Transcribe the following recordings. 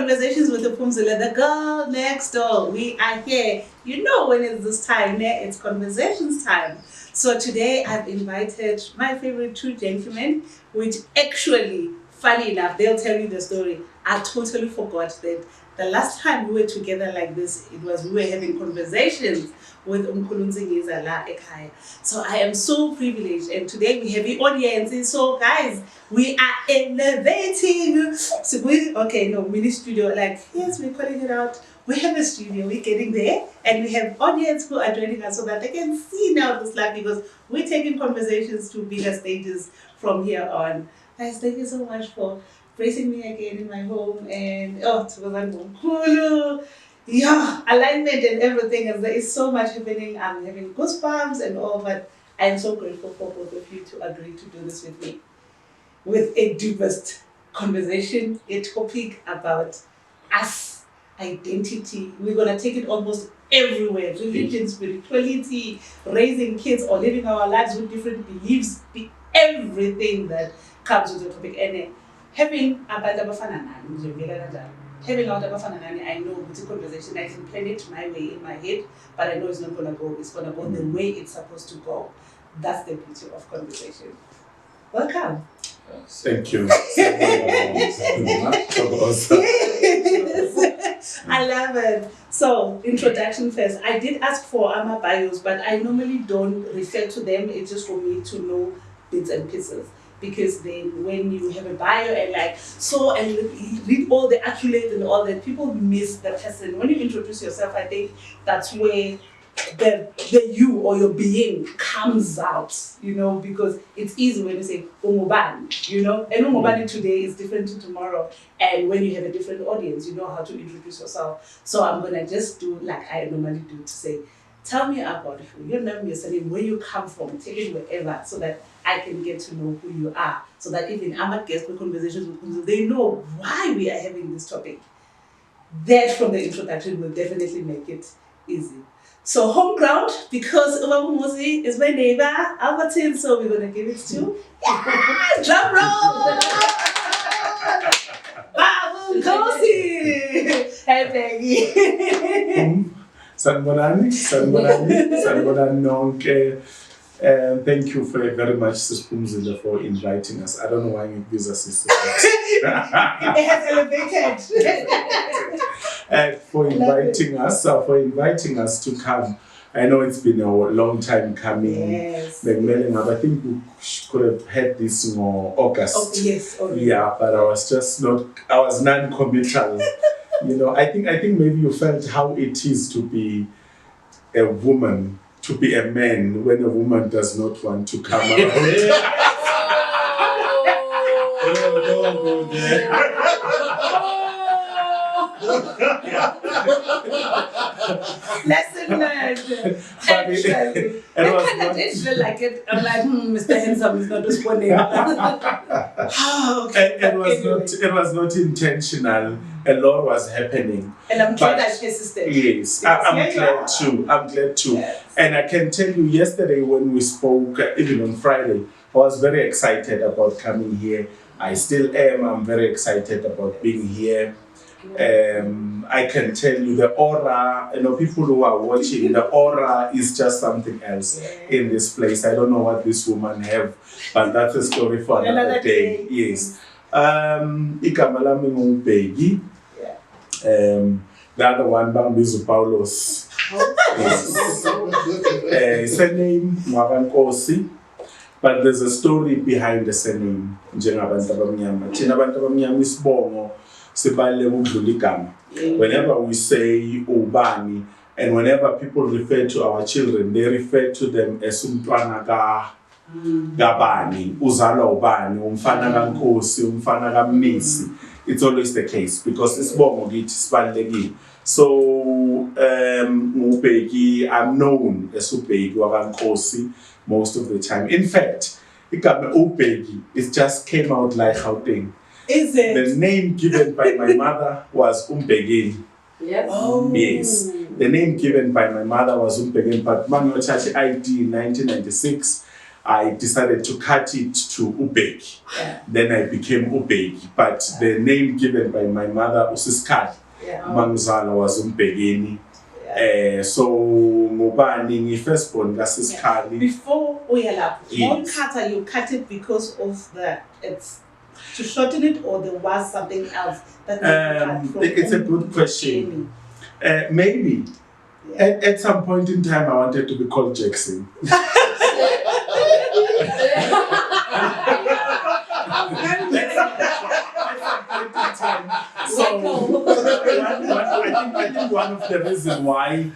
Conversations with the Phumzile, the girl next door. We are here. You know when it's this time, it's conversations time. So today I've invited my favorite two gentlemen, which actually, funny enough, they'll tell you the story. I totally forgot that the last time we were together like this, we were having conversations with Umkhulunzingiza la ekhaya. So I am so privileged, and today we have the audience. So guys, we are elevating. So mini studio. Like yes, we're calling it out. We have a studio. We're getting there, and we have audience who are joining us so that they can see now this life because we're taking conversations to bigger stages from here on. Guys, thank you so much for embracing me again in my home, and yeah, alignment and everything. There is so much happening. I'm having goosebumps and all, but I am so grateful for both of you to agree to do this with me. With a deepest conversation, a topic about us, identity. We're gonna take it almost everywhere. Religion, spirituality, raising kids or living our lives with different beliefs, everything that comes with the topic. And having having out I know it's a conversation, I can plan it my way in my head, but I know it's not gonna go, it's gonna go the way it's supposed to go. That's the beauty of conversation. Welcome. Thank you. I love it. So, introduction first. I did ask for AMA bios, but I normally don't refer to them. It's just for me to know bits and pieces. Because then when you have a bio and read all the accolades and all that, people miss the person. When you introduce yourself, I think that's where the you or your being comes out, because it's easy when you say Umubani, and Umubani today is different to tomorrow. And when you have a different audience, you know how to introduce yourself. So I'm gonna just do like I normally do to say, tell me about your name, your surname, where you come from, take it wherever, so that I can get to know who you are. So that even I'm at guest conversations with people, they know why we are having this topic. That from the introduction will definitely make it easy. So home ground, because Bheki and Muzi is my neighbor, Albertine, so we're gonna give it to drum roll! Babu Kosi! Hey Bheki! Sanbonani nonke. Thank you very much, Sis Phumzile, for inviting us. I don't know why you use us, sister. It has elevated. For inviting us to come. I know it's been a long time coming. Yes. I think we could have had this in August. Oh, yes. Oh, yeah, but I was non-committal. I think maybe you felt how it is to be a woman, to be a man when a woman does not want to come out. Don't go there. Lesson learned. Actually, I kind of did feel like it. I'm like, Mr. Handsome is not responding. It was not intentional. A lot was happening. And I'm glad I persisted. Yes, I'm glad too. Yes. And I can tell you, yesterday when we spoke, even on Friday, I was very excited about coming here. I still am. I'm very excited about being here. I can tell you the aura, people who are watching, the aura is just something else in this place. I don't know what this woman have, but that's a story for another day. Yes. Igama lami nguBheki. The other one, Bambizo Paulos. Surname Mwabankosi. But there's a story behind the surname. Njengabantu abamnyama. Thina abantu abamnyama isibongo sibaluleke ukudlula igama. Whenever we say ubani, and whenever people refer to our children, they refer to them as umntwana kabani, uzalwa ubani, umfana kaNkosi, umfana kaMnisi. It's always the case because isibongo kithi sibalulekile. So nguBheki, I'm known as uBheki wakaNkosi most of the time. In fact, igama uBheki, it just came out like Gauteng. Is it? The name given by my mother was Umbhekeni. Yes. Oh. Yes. The name given by my mother was Umbhekeni, but Mama Chachi ID in 1996, I decided to cut it to Ubeki. Yeah. Then I became Ubeki. But the name given by my mother, Usiskali, Mangzala, was Umbekeni. So Mubani, firstborn, Usiskali. Before Uyalapho, you cut it because of it's to shorten it, or there was something else that you cut from? It's a good question. Maybe. Yeah. At some point in time, I wanted to be called Jackson. I think one of the reasons why,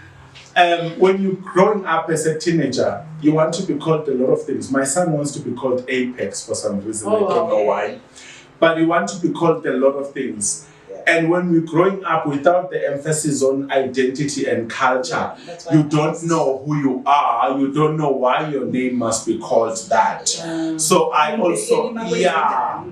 when you're growing up as a teenager, you want to be called a lot of things. My son wants to be called Apex for some reason. I don't know why. But you want to be called a lot of things. And when we're growing up without the emphasis on identity and culture, you don't know who you are, you don't know why your name must be called that. So I also, I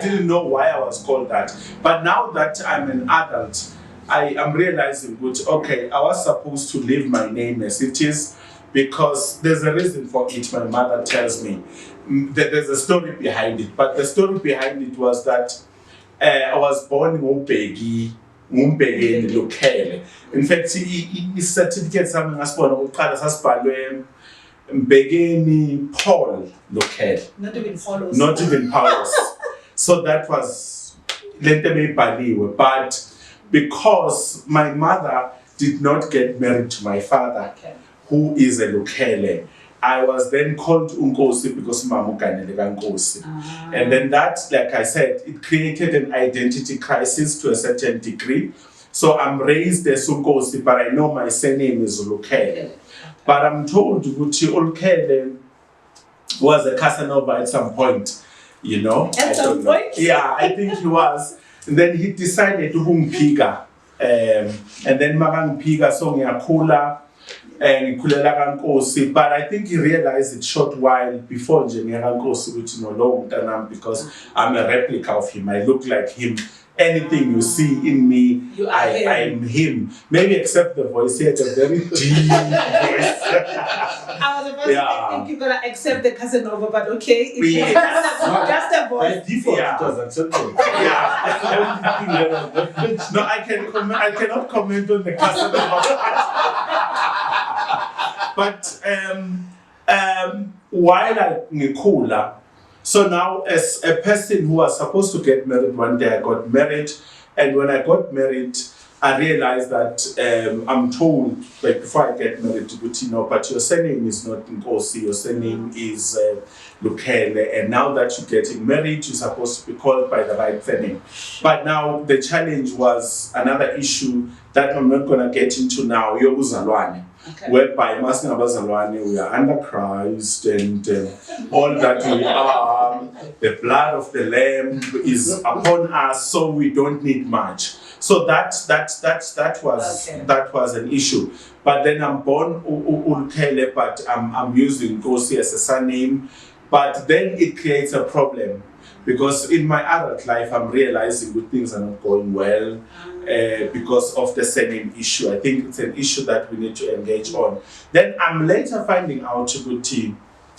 didn't know why I was called that. But now that I'm an adult, I am realizing, okay, I was supposed to leave my name as it is, because there's a reason for it. My mother tells me that there's a story behind it. But the story behind it was that I was born in Ubeki in Lukele. In fact, certificate sami ngasibona ukuqala sasibhalwe Mbekeni Paul Lukele. Not even Paulos. Not even Paulos. So that was lento beyibhaliwe. But because my mother did not get married to my father, who is a Lukele, I was then called Unkosi because Mama uganele kaNkosi. And then that, like I said, it created an identity crisis to a certain degree. So I'm raised as Unkosi, but I know my surname is Lukele. But I'm told Gucci Ulkele was a Casanova at some point, you know. At some point? Yeah, I think he was. And then he decided to Piga. And then Magang Piga, so ngiyakula. And but I think he realized it short while before which no long because I'm a replica of him. I look like him. Anything you see in me, I'm him. Maybe except the voice. He had a very deep voice. I was about to think you're gonna accept the Casanova, but okay, it's just a voice. By default, it was accepted. No, I cannot comment on the Casanova. But while Nikula, so now as a person who was supposed to get married one day, I got married. And when I got married, I realized that I'm told, like before I get married, but your surname is not Nkosi, your surname is Lukele. And now that you're getting married, you're supposed to be called by the right surname. But now the challenge was another issue that I'm not going to get into now, Yobuzalwane. Whereby we are under Christ and all that we are, the blood of the Lamb is upon us, so we don't need much. So that was an issue. But then I'm born Ulkele, but I'm using Nkosi as a surname. But then it creates a problem. Because in my adult life, I'm realizing that things are not going well because of the surname issue. I think it's an issue that we need to engage on. Then I'm later finding out, Chibuti,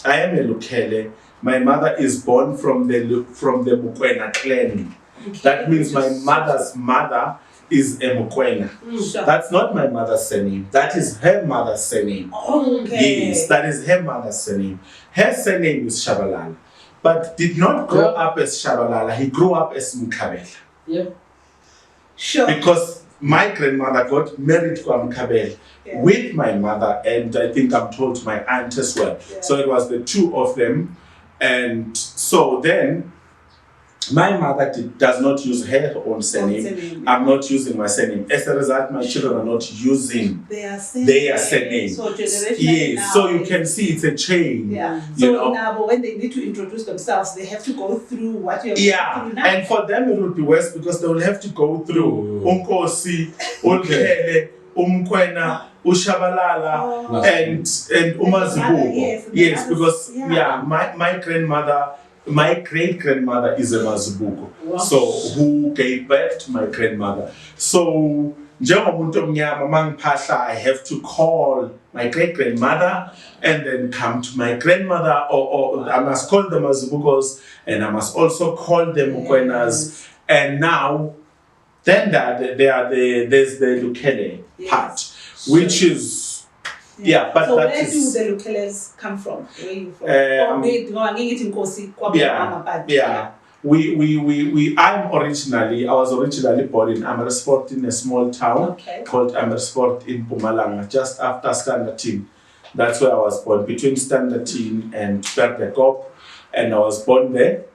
I am a Lukele. My mother is born from the Mukwena clan. That means my mother's mother is a Mukwena. Sure. That's not my mother's surname. That is her mother's surname. Okay. Yes, that is her mother's surname. Her surname is Shabalala. But did not grow up as Shabalala, he grew up as Mkabela. Yep. Sure. Because my grandmother got married to Mkabela with my mother, and I think I'm told my aunt as well. Yeah. So it was the two of them. And so then, my mother does not use her own surname. I'm not using my surname. As a result, my children are not using their surname. So yes, so you can see it's a chain. Yeah. So now, when they need to introduce themselves, they have to go through what you're going through now. And for them it will be worse because they will have to go through Unkosi, Ulkele, Umkwena, Ushabalala, and Umazibuko. Yes, because my grandmother. My great-grandmother is a Mazibuko, so who gave birth to my grandmother. So njengomuntu omnyama mangiphahla, I have to call my great-grandmother and then come to my grandmother, or I must call them as Bugos, and I must also call them Mukwenas. And now, then there's the Lukele part, which is, but so that where is, do the Lukeles come from? Where are you from? I was originally born in Amersfoort, in a small town called Amersfoort in Mpumalanga, just after Standerton. That's where I was born, between Standerton and Perdekop, and I was born there.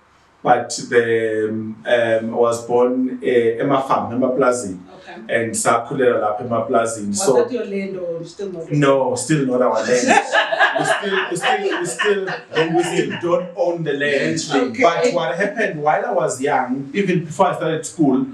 But I was born in my farm, in my plaza, and Sakulela lap in my plaza. Was that your land or still not? No, still not our land. we still don't own the land. Okay. But what happened while I was young, even before I started school,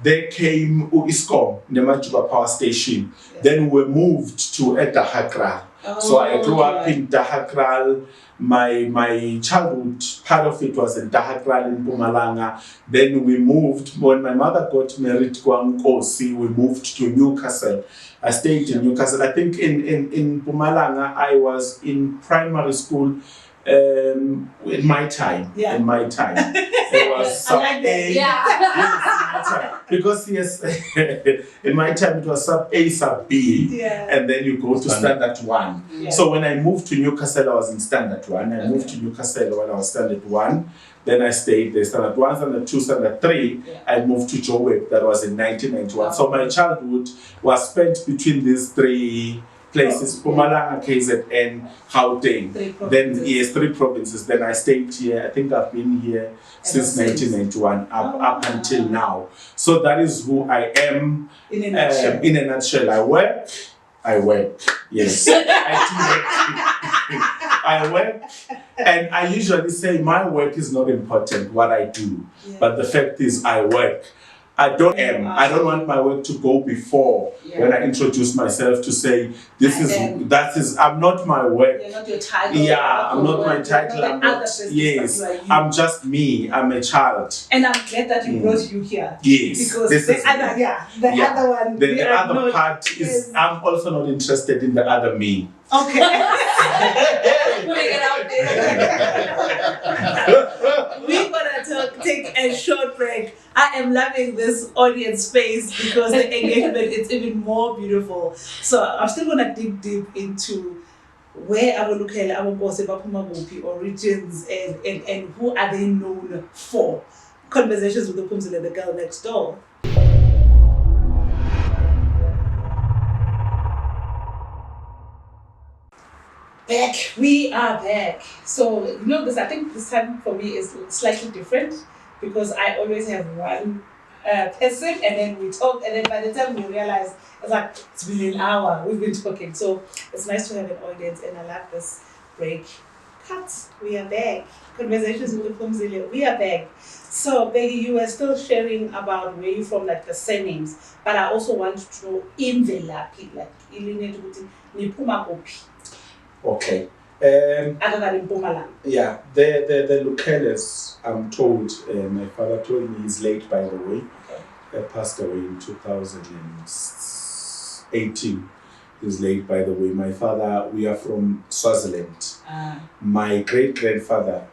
there came ISCOM, the Majuba Power Station. Then we moved to Dahakral. So I grew up in Dahakral. My childhood, part of it was in Dahakral in Mpumalanga. Then we moved, when my mother got married to Nkosi, we moved to Newcastle. I stayed in Newcastle. I think in Mpumalanga, I was in primary school in my time. In my time. It was sub A. Yes, because in my time it was sub A, sub B. And then you go to standard 1. So when I moved to Newcastle, I was in standard 1. I moved to Newcastle when I was standard 1. Then I stayed there, standard 1, standard 2, standard 3. I moved to Joburg, that was in 1991. So my childhood was spent between these 3 places, Mpumalanga, KZN, Gauteng. Then 3 provinces. Then I stayed here. I think I've been here since 1991 up until now. So that is who I am. In a nutshell, I work. Yes, I work, and I usually say my work is not important, what I do, but the fact is I work. I don't want my work to go before when I introduce myself to say I'm not my work. You're not your title. I'm not my title. I'm just me. I'm a child. And I'm glad that you brought you here. Yes. Because the other one. The other part is I'm also not interested in the other me. Okay. Putting it out there. We're gonna take a short break. I am loving this audience space because the engagement is even more beautiful. So I'm still gonna dig deep into where our Lukele, our Bose, Bapumabupi origins and who are they known for. Conversations with the Phumzile, the girl next door. Back, we are back. So I think this time for me is slightly different because I always have one person and then we talk, and then by the time we realize it's been an hour we've been talking. So it's nice to have an audience, and I love this break. We are back. Conversations with the Phumzile, we are back. So Bheki, you were still sharing about where you're from, like the surnames, but I also want to know in the lapi, like Niphuma kuphi. Okay. Other than in Mpumalanga. Yeah, the Lukeles, I'm told, my father told me he's late, by the way. Passed away in 2018. He's late, by the way. My father, we are from Swaziland. My great-grandfather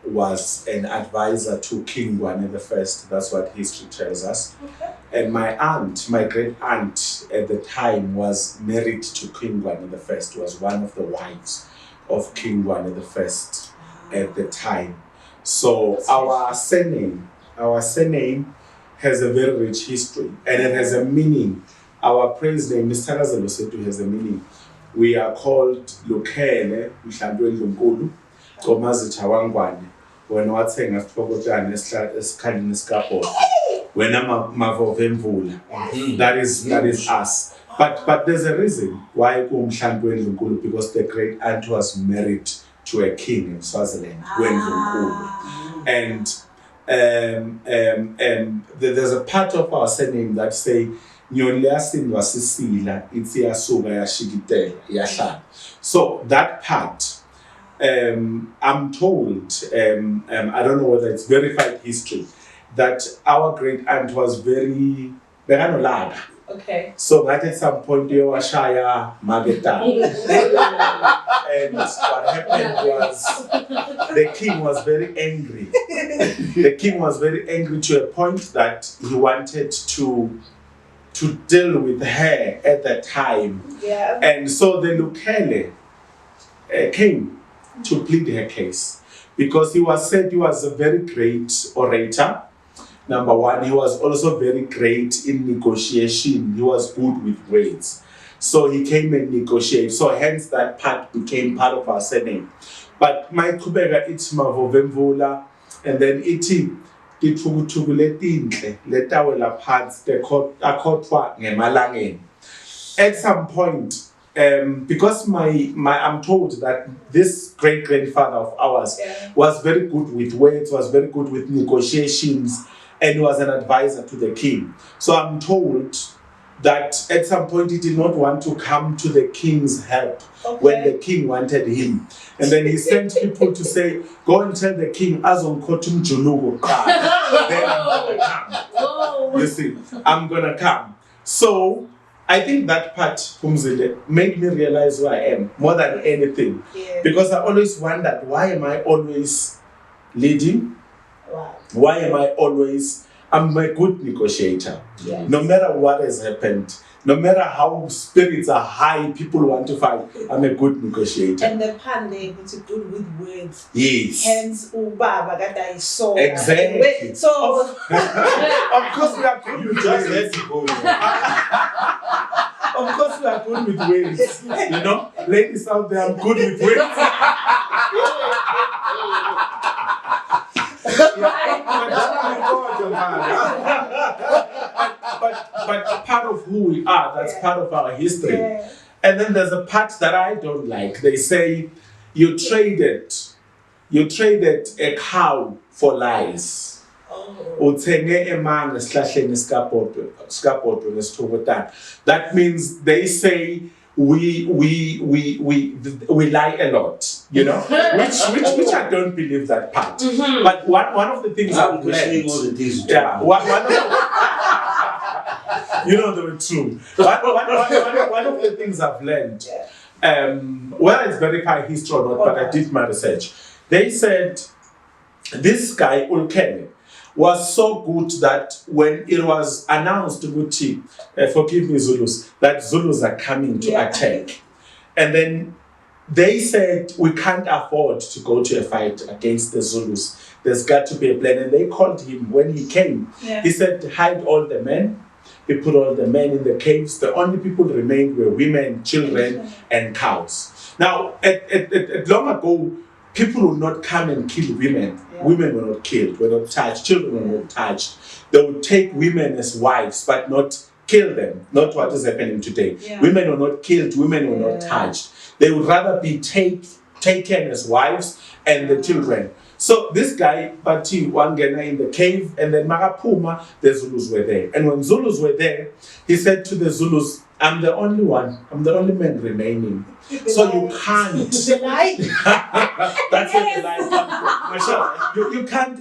was an advisor to King Ngwane the First. That's what history tells us. And my aunt, my great aunt at the time, was married to King Ngwane the First, was one of the wives of King Ngwane the First at the time. So our surname has a very rich history, and it has a meaning. Our praise name, Mr. Razalosetu, has a meaning. We are called Lukele, Mhlandwe Lunkulu, Thomas Chawangwane. When what's saying as Pogotane, Eskalin Escapo, when I'm Mavovemvula. That is us. But there's a reason why Mhlandwe Lunkulu, because the great aunt was married to a king in Swaziland, Lunkulu. And there's a part of our surname that say so that part, I'm told, I don't know whether it's verified history, that our great aunt was very bekanolaka. Okay. So at some point you were shaya mageta. And what happened was the king was very angry. The king was very angry to a point that he wanted to deal with her at that time. Yeah. And so the Lukele came to plead her case because he was said he was a very great orator. Number one, he was also very great in negotiation. He was good with words. So he came and negotiated. So hence that part became part of our surname. But my kubega it's mavovemvula, and then iti tithukutuku letinhle letawela parts the akhothwa ngemalangeni. At some point, because I'm told that this great grandfather of ours was very good with words, was very good with negotiations, and was an advisor to the king. So I'm told that at some point he did not want to come to the king's help when the king wanted him. And then he sent people to say, go and tell the king, Azon Kotum Julugo. Then I'm gonna come. You see, I'm gonna come. So I think that part, Phumzile, made me realize who I am more than anything. Yeah. Because I always wondered, why am I always leading? Wow. Why am I always, I'm a good negotiator. Yes. No matter what has happened, no matter how spirits are high, people want to fight, I'm a good negotiator. And the pan there, it's good with words. Yes. Hence, Ubaba, that I saw. Exactly. So, Of course we are good with Just words. let it go. Of course we are good with words. You know, ladies out there, I'm good with words. But part of who we are, that's part of our history. yeah. And then there's a part that I don't like. They say you traded a cow for lies. Uthenge emanga esihlahleni sikabhodwe nesithukutana. That means they say we lie a lot, you know, which I don't believe that part. But one of the things I'm I've questioning learned, all the things. yeah, one of you know they were true. One of the things I've learned, whether it's verified history or not, but I did my research. They said this guy Ulkene was so good that when it was announced to Guti, forgive me Zulus, that Zulus are coming to attack. And then they said, we can't afford to go to a fight against the Zulus. There's got to be a plan. And they called him when he came. Yeah. He said, hide all the men. He put all the men in the caves. The only people remained were women, children, and cows. Now, at long ago, people would not come and kill women. Yeah. Women were not killed, were not touched, children were not touched. They would take women as wives, but not kill them. Not what is happening today. Yeah. Women were not killed, women were not touched. They would rather be taken as wives and the children. So this guy, Bati Wangena in the cave, and then Marapuma, the Zulus were there. And when Zulus were there, he said to the Zulus, I'm the only one, I'm the only man remaining. So you can't. The lie? That's where the lie comes from. Mashallah,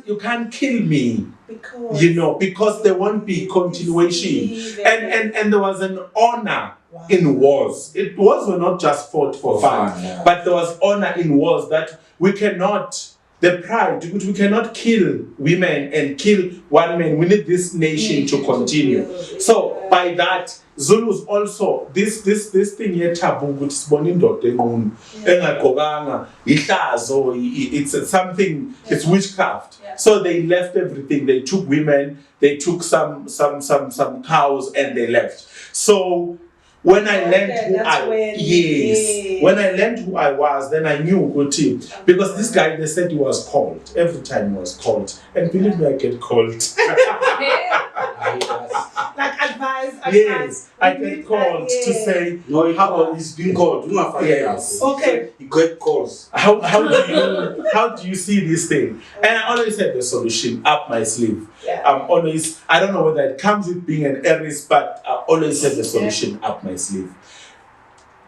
you can't kill me. Because You know, because there won't be continuation. And there was an honor in wars. Wars were not just fought for fun, but there was honor in wars that we cannot, the pride, we cannot kill women and kill one man. We need this nation to continue. So by that, Zulus also, this thing here taboo, which is born in it's something, it's witchcraft. Yeah. So they left everything. They took women, they took some cows, and they left. So when I learned when I learned who I was, then I knew Guti. Because this guy, they said he was called. Every time he was called. And believe me, I get called. like advice. Yes, I get called to say, No, how he's been called. Yes. Okay. He got calls. how do you see this thing? And I always have the solution up my sleeve. Yeah. I don't know whether it comes with being an Aries, but I always have the solution up my sleeve.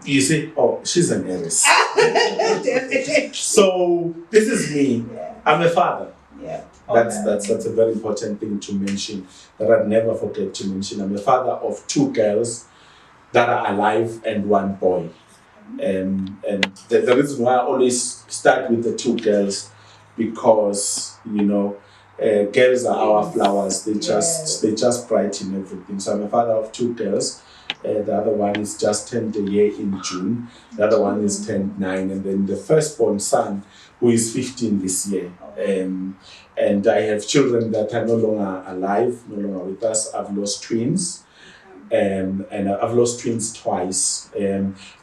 You say, oh, she's an Aries. Definitely. So this is me. Yeah. I'm a father. Yeah. That's a very important thing to mention that I'd never forget to mention. I'm a father of 2 girls that are alive and 1 boy. And the reason why I always start with the 2 girls, because girls are our flowers. They just brighten everything. So I'm a father of 2 girls. The other one is just turned a year in June. The other one is turned 9, and then the firstborn son, who is 15 this year. And I have children that are no longer alive, no longer with us. I've lost twins. And I've lost twins twice.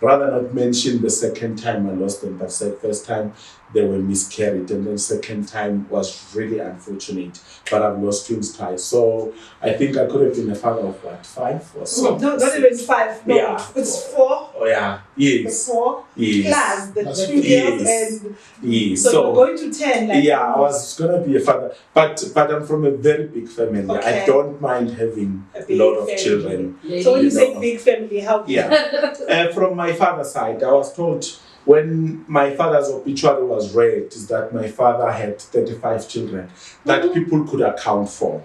Rather not mention the second time I lost them, but the first time they were miscarried, and then second time was really unfortunate. But I've lost twins twice, so I think I could have been a father of 5 or so. No, not even 5. No, Yeah. it's 4. Oh yeah, yes. The 4 Yes. plus the 2 girls, and Yes. so you're going to 10. Like, yeah, I was gonna be a father, but I'm from a very big family. Okay. I don't mind having A a big lot of family. children. So when you say know. big family, how big? Yeah. From my father's side, I was told when my father's obituary was read that my father had 35 children that people could account for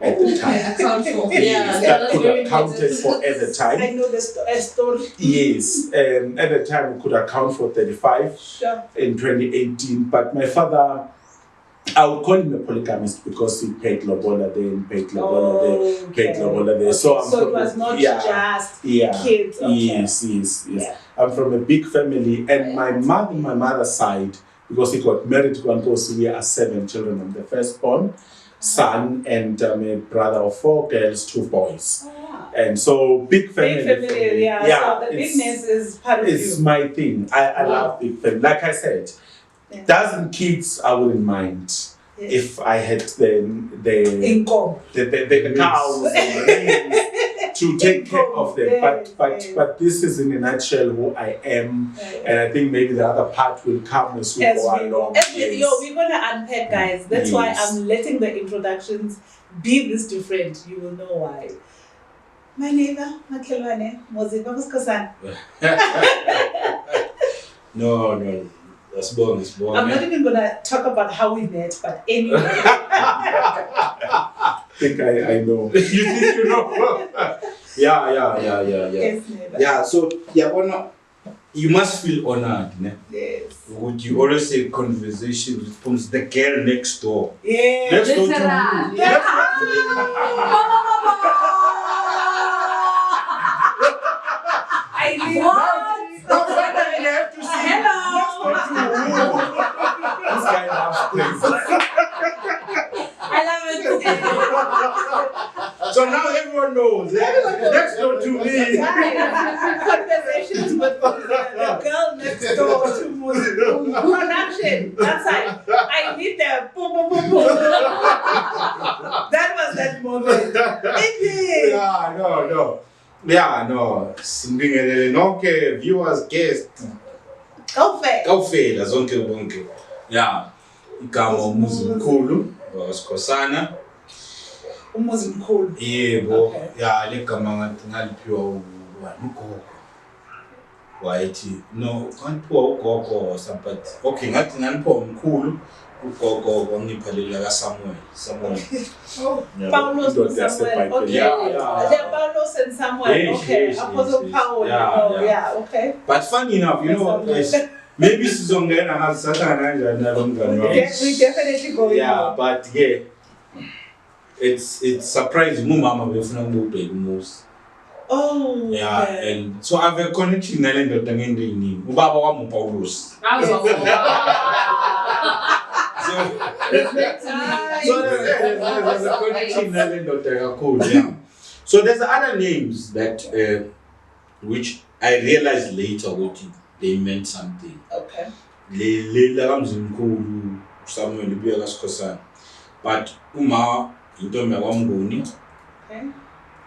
at the time. Account for. Yes, that could have counted for at the I time. know the story. Yes, at the time we could account for 35 Sure. in 2018. But my father, I would call him a polygamist because he paid lobola there and paid lobola there, paid lobola there. So it was not just kids. Okay. Yes. Yeah. I'm from a big family, and my mother's side, because he got married to Uncle, we are 7 children. I'm the firstborn son, and I'm a brother of 4 girls, 2 boys. Oh, wow. And so big family. Big family, yeah. So the bigness is part of it's you. my thing. I love big family. Like I said, dozen kids I wouldn't mind. Yes. If I had the income, the cows and the to take care of them, but this is in a nutshell who I am, and I think maybe the other part will come as we go along. We're gonna unpack, guys. That's why I'm letting the introductions be this different. You will know why. My neighbor, Makelwane, Muzi, Babuskosana. No. That's born. I'm not even gonna talk about how we met, but anyway. I think I know. You think you know? Yeah. Yes, neighbor. Yeah, so honor. You must feel honored, ne? Yes. Would you always say conversation with Phumzile, the girl next door? Yes. Next door to Literal. you. Yeah. I live. What? You have to see. Hello. This guy loves things. I love it. So now everyone knows. Next door to me. Conversations with the girl next door to Muzi. Production. That's like, I need the boom, boom, boom, boom. That was that moment. Indeed. Yeah, no. Singing okay, viewers, guests. Kawufela zonke bonke. Yeah. Igama umuzi mkhulu waSikhosana. Umuzi mkhulu. Yebo. Yeah, le gama ngathi ngaliphiwa ugogo. Wayithi no, ngiphiwa ugogo but okay ngathi ngaliphiwa umkhulu ugogo wangipha lela kaSamuel. Oh, Paulos and Samuel. Okay. Yeah. Paulos and Samuel. Yes, Okay. yes, Apostle yes. Paul. Yeah. Okay. But funny enough, maybe sizongena ngasathana kanjani nalomngane wami. We definitely go. Yeah, but yeah, it's surprising. Umama befuna ukubheka umuzi. Oh. Yeah, Okay. and so I have a connection nale ndoda ngendini. Ubaba wami uPaulus. So there's a connection nale ndoda kakhulu. Yeah. So there's other names that which I realized later what they meant something. Okay. Le kamzimkhulu Samuel ubuya kaSikhosana. But uma intombi yakwamnguni. Okay.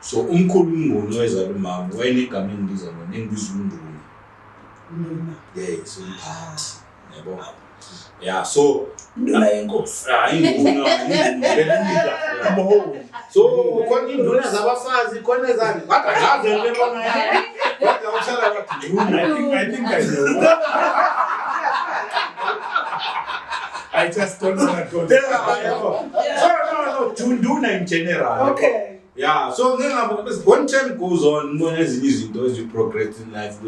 So umkhulu umnguni wezala umama wayenegama engibiza lona engibiza uNduna. Yeah, so umphathi. Yabo. Yeah, so Nduna yenkosi. So khona induna zabafazi khona ezani kodwa ngaze lebona yami kodwa ushala bathi I think I know. I just don't want to go there. there. No, Tunduna in general. Okay. Yeah, so when time goes on, when as you progress in life,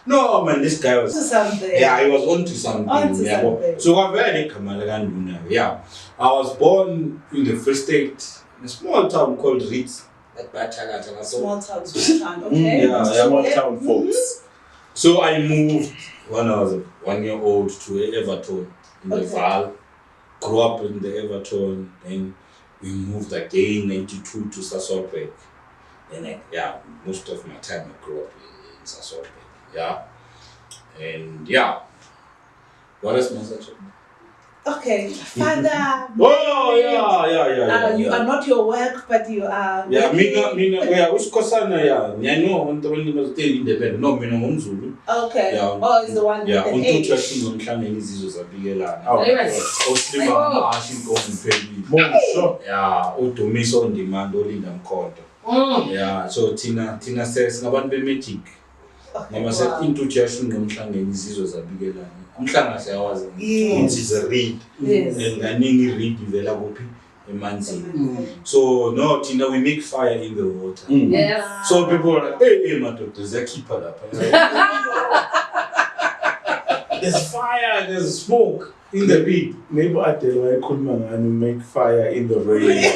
no man, this guy was Something. yeah, he was onto something. Onto Yeah, something. so I'm very Kamalagan. Yeah, I was born in the Free State, in a small town called Ritz. Small town. Okay. Yeah, Small town folks. So I moved when I was 1 year old to Everton in the Val. Grew up in the Everton, then we moved again 92 to Sasolburg. Then most of my time I grew up in Sasolburg. Yeah. And what else must I talk about? Okay, father. Oh yeah. You are not your work, but you are. Yeah, working. mina, usikosana nyano onto was independent. No, mina ngumZulu. Okay. Yeah. Oh, is the one Yeah, with the unto age. trusting ngomhlangene izizwe zabikelana. Ayiwa. Oslima inkomo iphelile. Mosho. Yeah, udumiso on demand olinda mkhonto. Yeah, so thina singabantu bemagic. Mama said into trusting ngomhlangene izizwe zabikelana. Umhlanga siyawazi. Yes. It's a read. Yes. And kaningi read ivela kuphi emanzini. So no, Tina, we make fire in the water. Yes. So people are like, hey, madoda, ziyakhipha lapha. There's fire, there's smoke in the reed. Maybe I tell you, I couldn't make fire in the rain.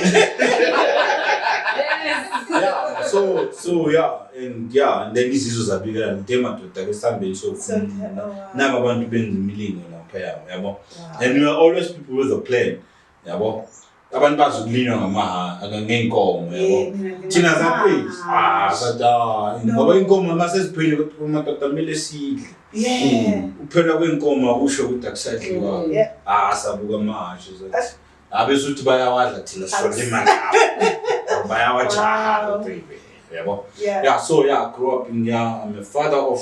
Yeah, so and then this is a bigger and madoda ke so now abantu benza imilingo lapha yabo. And we are always people with a plan, yabo. Abantu bazokulinywa ngamaha ngenkomo yabo. Thina zaphezulu but ngoba inkomo masesiphile madoda kumele sidle. Yeah. Uphela kwenkomo usho ukuthi akusadliwa. Sabuka amahashe zathi. Abese uthi bayawadla thina sifole imali yabo. Bayawajaha baby. Yabo. Yeah, so I grew up in I'm a father of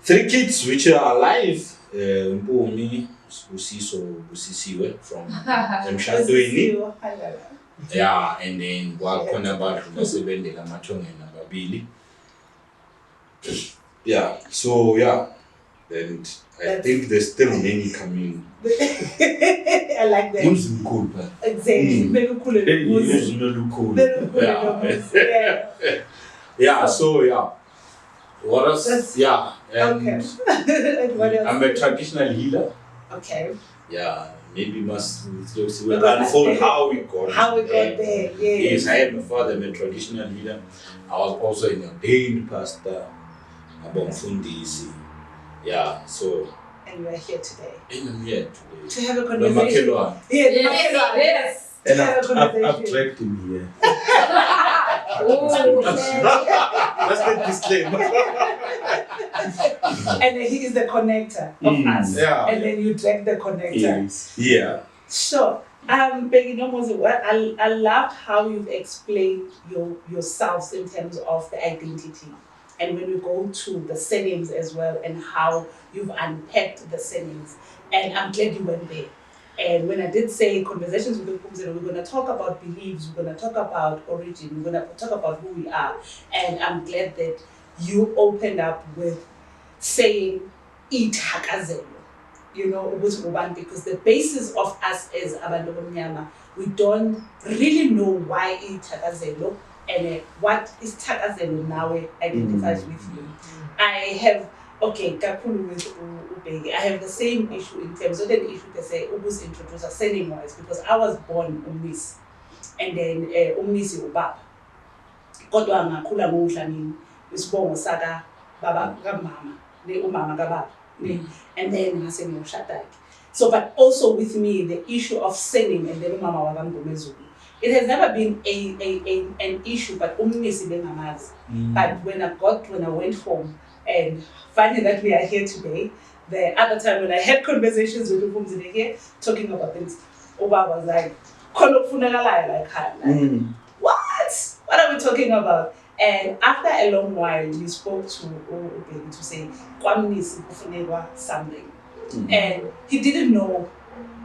3 kids which are alive. Mpumi Usisiwe from Emshadweni. Yeah, and then kwakhona abantu basebenzela amathongeni amabili. Yeah, so and I think there's still many coming. I like that. Muzi mkhulu pha. Exactly. Very cool. Muzi mkhulu. Very cool. Yeah, so what else? And What else? I'm a traditional healer. Okay. Yeah, maybe we'll unfold how we got there. Yes, I am a father, I'm a traditional healer. I was also an ordained pastor. Abomfundisi. Yeah, so. And we're here today. And I'm here today. To have a conversation. Yes. And I've I've dragged him here. That's the disclaimer. And then he is the connector of us. Yeah. And then you drag the connector. Yes. Yeah. Sure. Bheki and Muzi, I loved how you've explained yourselves in terms of the identity. And when we go to the surnames as well and how you've unpacked the surnames. And I'm glad you went there. And when I did say conversations with the Phumzile, we're going to talk about beliefs, we're going to talk about origin, we're going to talk about who we are. And I'm glad that you opened up with saying, Itakazelo, because the basis of us as Abantu Abamnyama, we don't really know why Itakazelo and what is Takazelo now identifies with you. I have kakhulu with Bheki. I have the same issue in terms of the issue they say Ubus introduce a surname wise because I was born Umnisi and then Umnisi ubaba. Kodwa ngakhula ngomhlanini isibongo saka baba kamama ne umama kababa ne and then ngase ngiyoshataki. So but also with me the issue of surname and then umama wakamgomezulu. It has never been an issue but Umnisi bengamazi. But when I went home and finding that we are here today, the other time when I had conversations with Phumzile here, talking about things, Oba was like, what are we talking about? And after a long while, we spoke to Bheki to say, something. And he didn't know.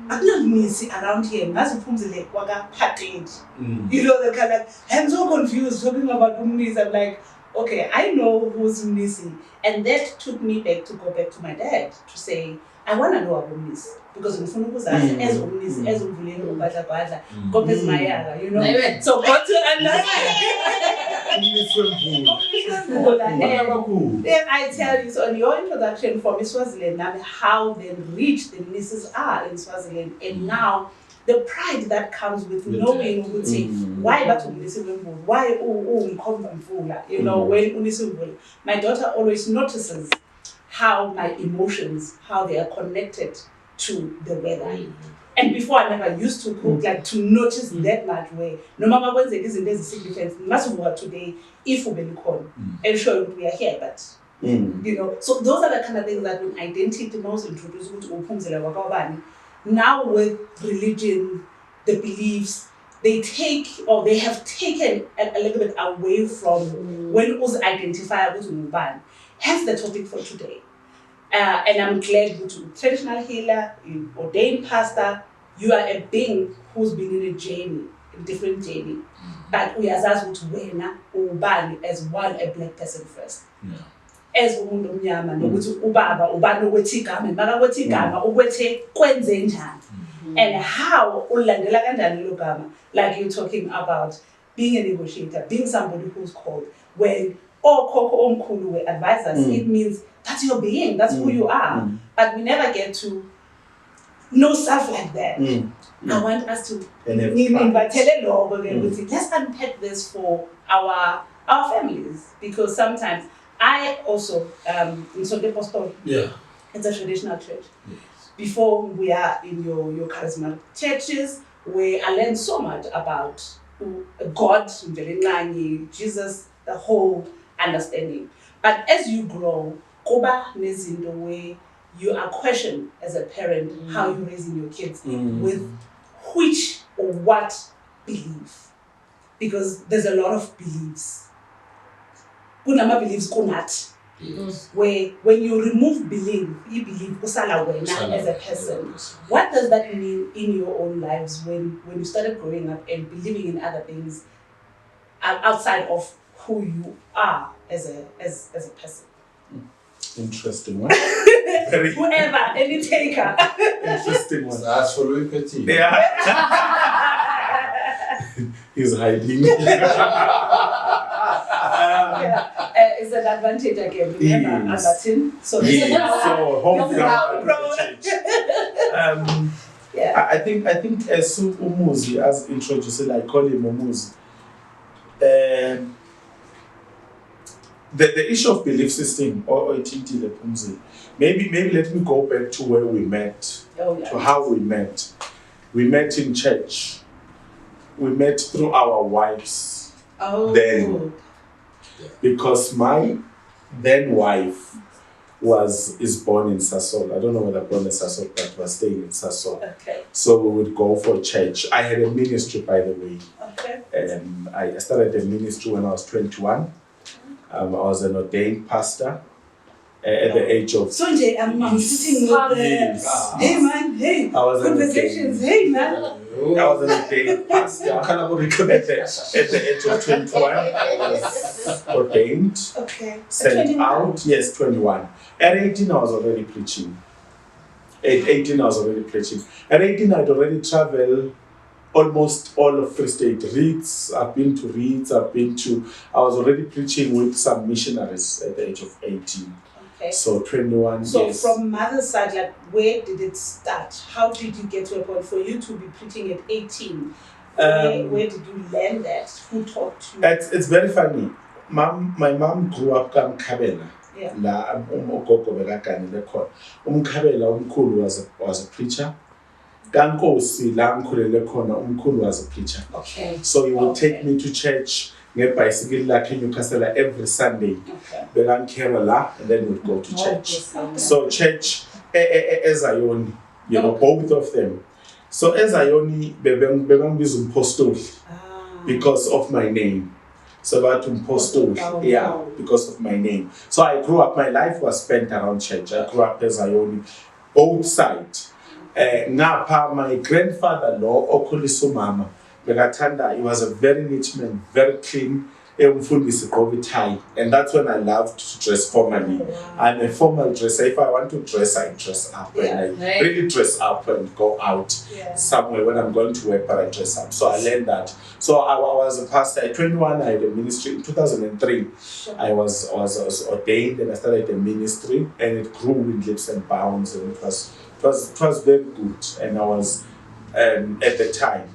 I'm not missing around here. Phumzile waga package. The kind of, I'm so confused talking about Umnisi. I'm like, okay, I know who's Mnisi. And that took me to go back to my dad to say, I want to know about Miss because ngifuna ukuzazi as umnisi as umvuleni ubadla kompezi mayaka, you know. So go to another. Then I tell you, so on your introduction for Miss Swaziland, how then rich the misses are in Swaziland, and now the pride that comes with knowing why but why you know when my daughter always notices how my emotions, how they are connected to the weather. And before I never used to cook, like to notice that much way. No matter what there's a significance, must work today if we call. And sure we are here, but you know, so those are the kind of things that when identity most introduced to Phumzile wakabani. Now with religion, the beliefs, they take or they have taken a little bit away from when it was identified with Muban. Hence the topic for today. And I'm glad you're a traditional healer, you ordained pastor, you are a being who's been in a journey, a different journey. But we are asked to wena ubani as one a black person first. As umuntu omnyama nokuthi ubaba ubani okwethi igama makakwethi igama ukwethe kwenze njani. And how ulandela kanjani lo gama, like you're talking about being a negotiator, being somebody who's called. When Koko Omkulu will advise us, it means that's your being, that's who you are. But we never get to know stuff like that. I want us to let's unpack this for our families, because sometimes I also in Sunday Apostle, it's a traditional church. Before we are in your charismatic churches, where I learned so much about God, Jesus, the whole understanding. But as you grow, Koba nezindo way you are questioned as a parent how you're raising your kids with which or what belief, because there's a lot of beliefs. Kunama beliefs kunat. Where when you remove belief, you believe kusala wena as a person. What does that mean in your own lives when you started growing up and believing in other things outside of who you are as a person? Interesting one. Whoever, any taker. Interesting one. That's for Louis Petit. Yeah. He's hiding. It's an advantage again. Remember, I'm Latin, so this is so homegrown. I think as Umuzi, as introduced, I call him Umuzi. The issue of belief system or Phumzile, maybe let me go back to where we met, to how we met. We met in church. We met through our wives. Then, because my then wife is born in Sasol. I don't know whether born in Sasol, but was staying in Sasol. Okay. So we would go for church. I had a ministry, by the way. Okay. I started a ministry when I was 21. I was an ordained pastor at the age of... So I'm sitting with hey man, hey, conversations, hey man. I was an ordained pastor at the age of 21. I was ordained, sent out, 21. At 18 I was already preaching. At 18 I was already preaching. At 18 I'd already traveled almost all of Free State. I've been to Reeds, I was already preaching with some missionaries at the age of 18. Okay. So 21 So years. from mother's side, like where did it start? How did you get to a point for you to be preaching at 18? Where did you learn that? Who taught you? It's very funny. My mom grew up in Kabela. Yeah. Umkhabela umkhulu was a preacher. Kankosi la ngikhulele khona umkhulu was a preacher. Okay. So he would take me to church ngebicycle lakhe eNewcastle every Sunday. Okay. Belangikhela la and then we'd go to church. So church eZayoni, you know, both of them. So eZayoni bebangibiza umpostoli because of my name. So that umpostoli, because of my name. So I grew up, my life was spent around church. I grew up eZayoni, both sides. Napa, my grandfather-law, Okuliso Mama, Begatanda, he was a very neat man, very clean, umfundisi ugqoka tie, and that's when I loved to dress formally. Wow. I'm a formal dresser. If I want to dress, I dress up, Yeah. and I really dress up and go out Yeah. somewhere when I'm going to work, but I dress up. So I learned that. So I was a pastor at 21. I had a ministry in 2003. Sure. I was ordained, and I started a ministry, and it grew in leaps and bounds, and it was very good. And I was at the time,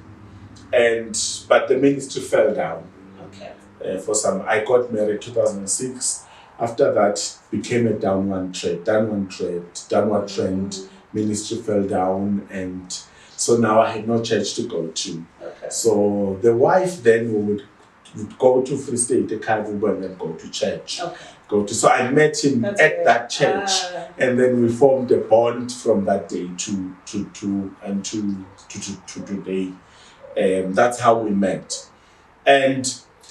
but the ministry fell down. Okay. I got married 2006. After that, became a downward trend. Ministry fell down, and so now I had no church to go to. Okay. So the wife then would go to Free State, the Caribou, and then go to church. Okay. So I met him That's at great. that church, and then we formed a bond from that day to today. That's how we met. And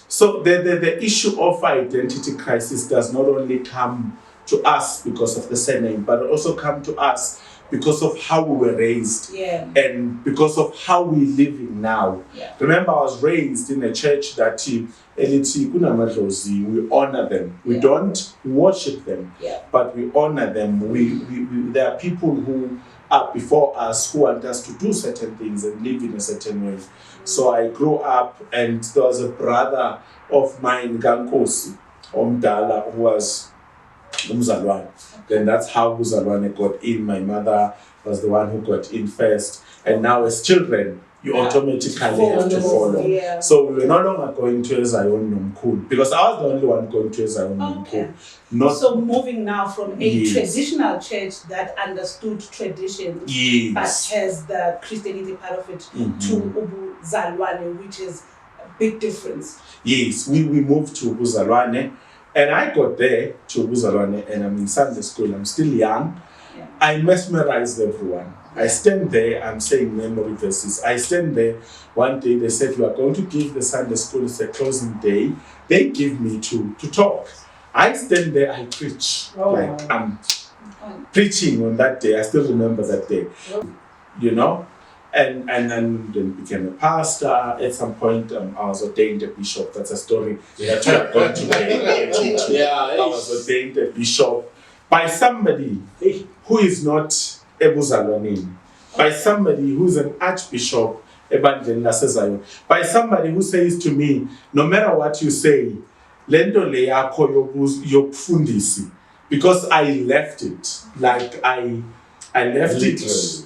so the issue of identity crisis does not only come to us because of the surname, but also come to us because of how we were raised, Yeah. and because of how we're living now. Yeah. Remember, I was raised in a church that we honor them. We Yeah. don't worship them, Yeah. but we honor them. There are people who are before us who want us to do certain things and live in a certain way. So I grew up, and there was a brother of mine, Gankosi, Omdala, who was Phumzile. Then that's how Phumzile got in. My mother was the one who got in first. And now as children, you Yeah. automatically have to follow. Yeah. So we were no longer going to Zion Nomkhulu, because I was the only one going to Zion Okay. Nomkhulu. So moving now from a Yes. traditional church that understood traditions but Yes. has the Christianity part of it Mhm. to Ubu Zalwane, which is a big difference. Yes, we moved to Phumzile, and I got there to Phumzile, and I'm in Sunday school. I'm still young. Yeah. I mesmerized everyone. I stand there, I'm saying memory verses. I stand there. One day they said, "We are going to give the Sunday school, it's a closing day." They give me to talk. I stand there, I preach. Oh, like wow. I'm preaching on that day. I still remember that day. You know? And then became a pastor. At some point, I was ordained a bishop. That's a story that we are going to get into. I was ordained a bishop by somebody who is not Ebuzalwanini, by somebody who's an archbishop, ebandleni laseZion, by somebody who says to me, no matter what you say, lento le yakho yobufundisi, because I left it. Like I left it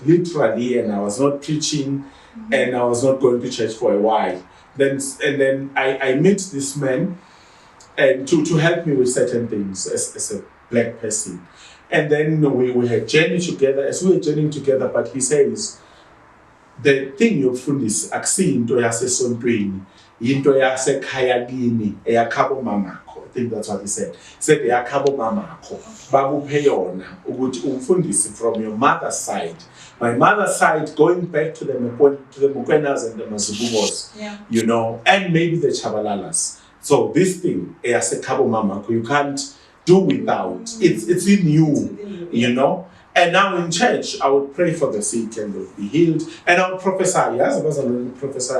literally, and I was not preaching, and I was not going to church for a while. Then I met this man, and to help me with certain things as a black person. And then we had journeyed together. As we were journeying together, but he says, the thing yokufundisa akusiyo into yasesontweni, into yasekhaya kini eyakhabo mamakho. I think that's what he said. He said eyakhabo mamakho bakuphe yona ukuthi umfundisi from your mother's side. My mother's side, going back to the Mukwenas and the Mazububos, you know, and maybe the Chabalalas. So this thing eyasekhabo mamakho, you can't do without. It's in you, you know. And now in church, I would pray for the sick and they would be healed. And I would prophesy. Yes, I was only prophesy.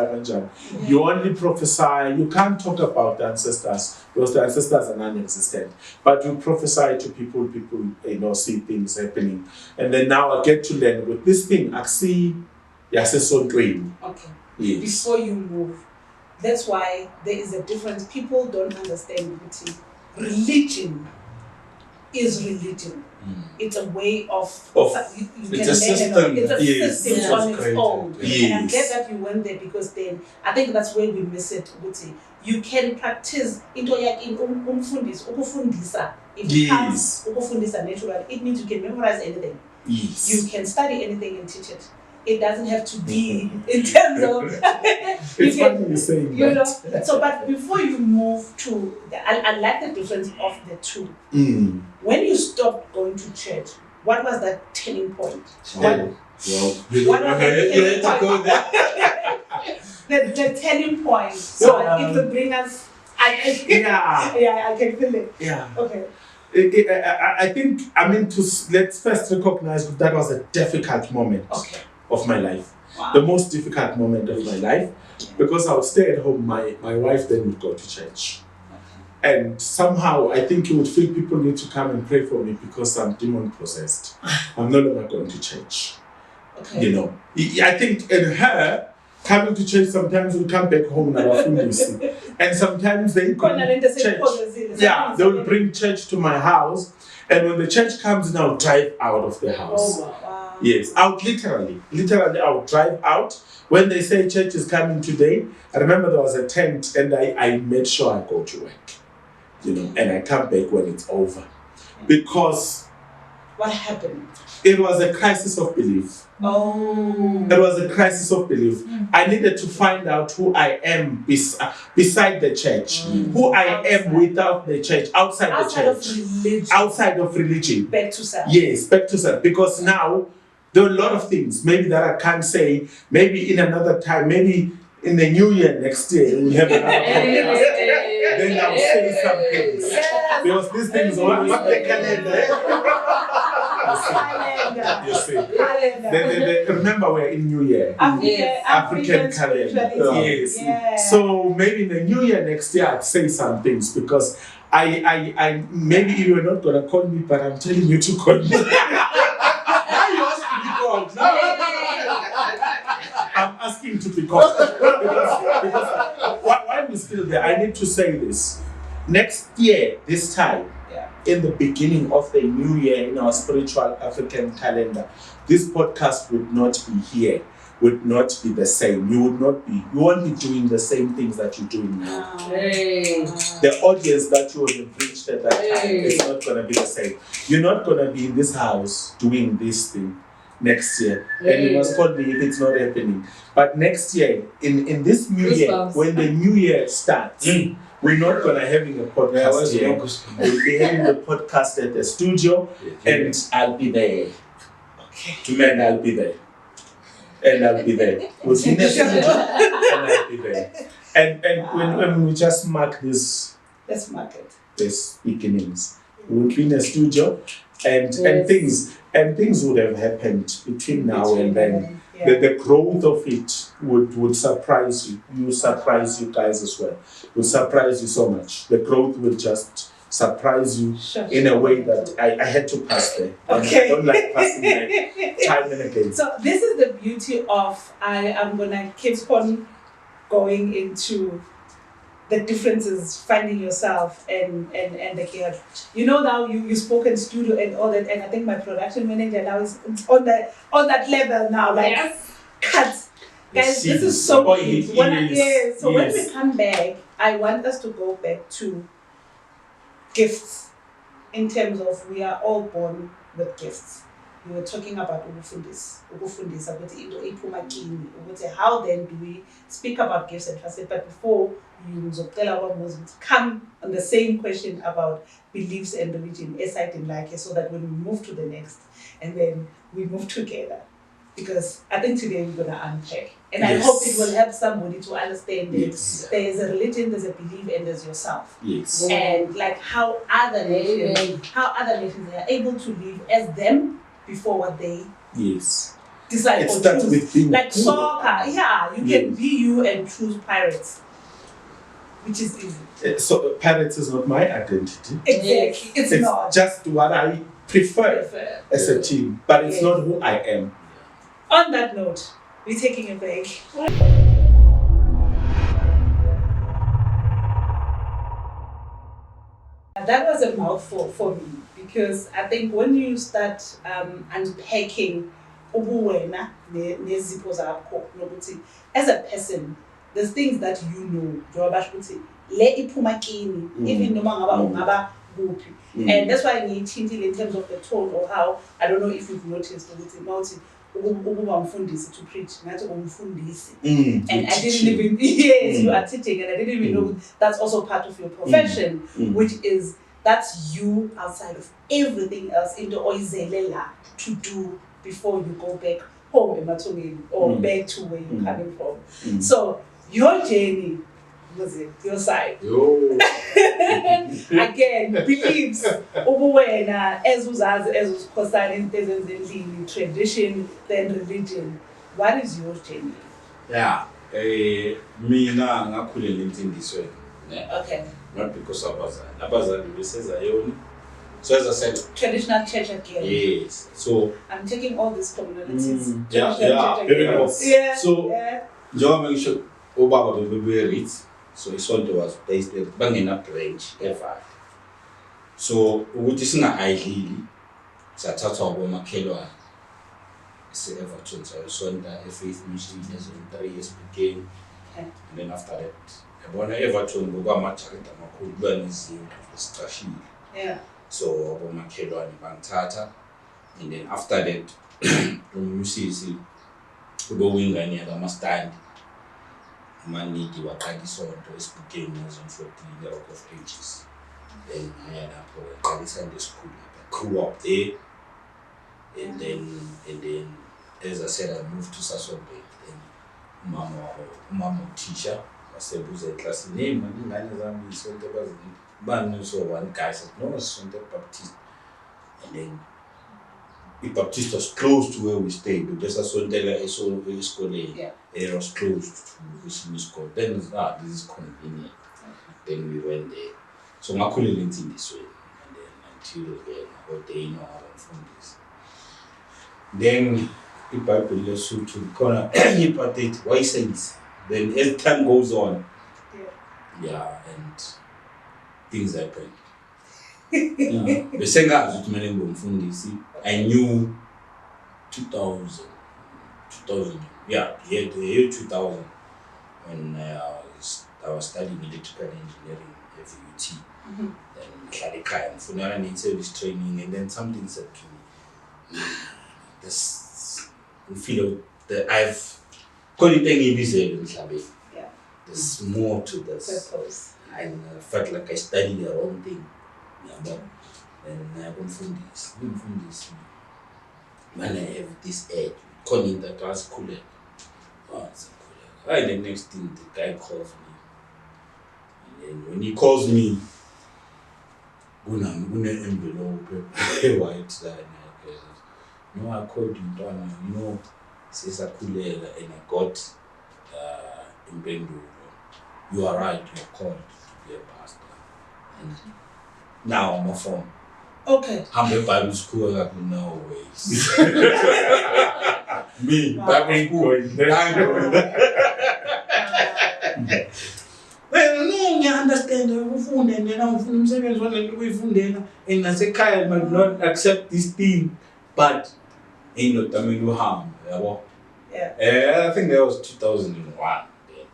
You only prophesy. You can't talk about the ancestors because the ancestors are non-existent. But you prophesy to people, see things happening. And then now I get to learn with this thing. I see, yes, it's so dream. Okay. Yes. Before you move, that's why there is a difference. People don't understand beauty. Religion is religion. It's a way of you it's can a system. It's a system on its own. Yes. And I'm glad that you went there, because then I think that's where we miss it. You can practice into ukufundisa. It becomes ukufundisa natural. It means you can memorize anything. Yes. You can study anything and teach it. It doesn't have to be in terms of It's funny you saying you that. know. So, but before you move to, I like the difference of the two. When you stopped going to church, what was that turning point? What was the turning point? The turning point. So it will bring us. I can feel it. Yeah. Okay. I think, let's first recognize that was a difficult moment of my life. Wow. The most difficult moment of my life, because I would stay at home. My wife then would go to church. And somehow, I think you would feel people need to come and pray for me because I'm demon possessed. I'm no longer going to church. Okay. You know, I think in her, coming to church, sometimes we come back home and sometimes they bring church. Yeah, they will bring church to my house. And when the church comes in, I'll drive out of the house. Oh, wow. Yes, out literally, I'll drive out. When they say church is coming today, I remember there was a tent and I made sure I go to work. You know, and I come back when it's over. Because what happened? It was a crisis of belief. Oh. It was a crisis of belief. I needed to find out who I am beside the church, who I am without the church, outside the church, outside of religion. Back to self. Yes, back to self. Because now there are a lot of things maybe that I can't say. Maybe in another time, maybe in the new year next year, we'll have another podcast. Then I'll say some things. Because these things always mark the calendar. You see. Remember, we're in New Year. African calendar. Yes. So maybe in the new year next year, I'd say some things because I maybe you're not gonna call me, but I'm telling you to call me. Now you ask to be called. I'm asking to be called because while we're still there, I need to say this. Next year, this time, in the beginning of the new year in our spiritual African calendar, this podcast would not be here, would not be the same. You won't be doing the same things that you're doing now. The audience that you would have reached at that time is not going to be the same. You're not going to be in this house doing this thing next year. And you must call me if it's not happening. But next year, in this new year, when the new year starts, we're not going to having a podcast here. We'll be having the podcast at the studio, and I'll be there. Okay. And I'll be there. We'll be in the studio, and I'll be there. And when we just mark this, let's mark it. This beginnings, we'll be in the studio, and things would have happened between now and then. The growth of it would surprise you. You surprise you guys as well. Would surprise you so much. The growth will just surprise you in a way that I had to pass there. Okay. I don't like passing there time and again. So this is the beauty of I am gonna keep on going into the differences, finding yourself and the care. You know now you spoke in studio and all that, and I think my production manager now is on that level now. Like cut. Guys, this is so good. When we come back, I want us to go back to gifts in terms of we are all born with gifts. We were talking about ukufundisa ukuthi into iphuma kini, ukuthi how then do we speak about gifts and trust it. But before you ngizocela kwaMuzi ukuthi come on the same question about beliefs and religion aside in like so that when we move to the next and then we move together. Because I think today we're gonna unpack. And I hope it will help somebody to understand that there's a religion, there's a belief, and there's yourself. Yes. And like how other nations are able to live as them before what they decide it or starts choose. with being like soccer, you can be you and choose pirates, which is easy. So pirates is not my identity. Exactly, it's not. Just what I prefer as a team, but it's not who I am. On that note, we're taking a break. That was a mouthful for me because I think when you start unpacking ubuwena nezipho zakho nokuthi as a person, there's things that you know. Njengoba ukuthi le iphuma kini even noma ungaba kuphi. And that's why ngiyithintile in terms of the tone or how I don't know if you've noticed ukuthi mawuthi ukuba umfundisi to preach ngathi umfundisi and I didn't even you are teaching and I didn't even know that's also part of your profession which is that's you outside of everything else into oyizelela to do before you go back home emathungeni or back to where you're coming from. So your journey was it your side again beliefs ubuwena ezuzazi ezusikhosana into ezenzendlini tradition then religion. What is your journey? Mina ngakhulela emfundisweni ne? Okay. Not because abazali besezayoni. So as I said, Traditional church again. yes. So I'm taking all these commonalities. yeah, Traditional church very again. nice. Yeah. So yeah. njengoba ngisho obaba beberit, so isonto was based bangena branch eVaal. So ukuthi singa-idlili sathathwa abomakhelwane ese-Everton sayosonta eFaith Mission ezone 3 esibukeni. Okay. And then after that yabona eEverton ngokwamajacket amakhulu kuba nezindlu esicashile. Yeah. So abomakhelwane bangithatha, and then after that uMusisi ube uyingane yakaMastandi umanidi waqala isonto esibukeni ezone 14 Rock of Ages. Then I started Sunday school. I grew up there, and then, as I said, I moved to Sasonbe. Then, mama teacher, I said, "Who's a class name?" And then I was man, so one guy said, "No, it's Sunday Baptist." And then, the Baptist was close to where we stayed. Because Sasonbe is school. Yeah. It was close to the school. Then, this is convenient. Then we went there. So ngakhulele into this way, and then until again ordained from this. Then the Bible lesson to the corner parted why saints. Then as time goes on, and things happen. The singer with many bomfundisi. I knew 2000, the year 2000 when I was studying electrical engineering at FUT. Then Kladika and Funara need service training, and then something said to me, this I feel that I've called it any business. Yeah. There's more to this. Purpose. I felt like I studied the wrong thing. And I went from this. When I have this edge, calling that was cooler. Oh, it's cooler. Right, the next thing the guy calls me. And when he calls me, Guna envelope, white that no, I called you down, says a cooler, and I got in Bendu. You are right, you're called to be a pastor. And now I'm a phone. Okay. I'm a Bible school, like, no ways. Me, Wow. Bible school, I know. Well, no, I understand. And I say, Kyle might not accept this thing, but ain't no time no harm. Yeah. I think that was 2001 then.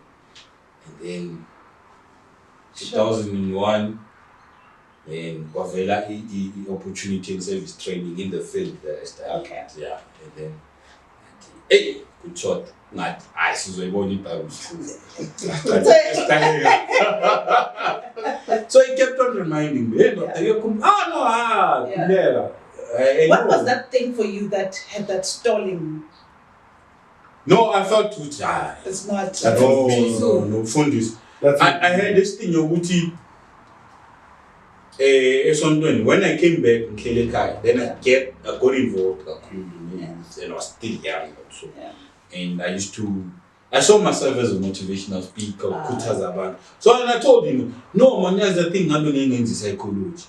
And then 2001, then Wavela the opportunity in service training in the field that I started. Okay. Yeah. And then, hey, good shot. Not I was a body Bible school. So he kept on reminding me, What was that thing for you that had that stalling? No, I felt too tired. It's not. No, Fundis. I had this thing, when I came back in Kelekai, then I got involved, and I was still young also. Yeah. And I saw myself as a motivational speaker, Kutazaban. So and I told him, no, man, there's a thing happening in the psychology.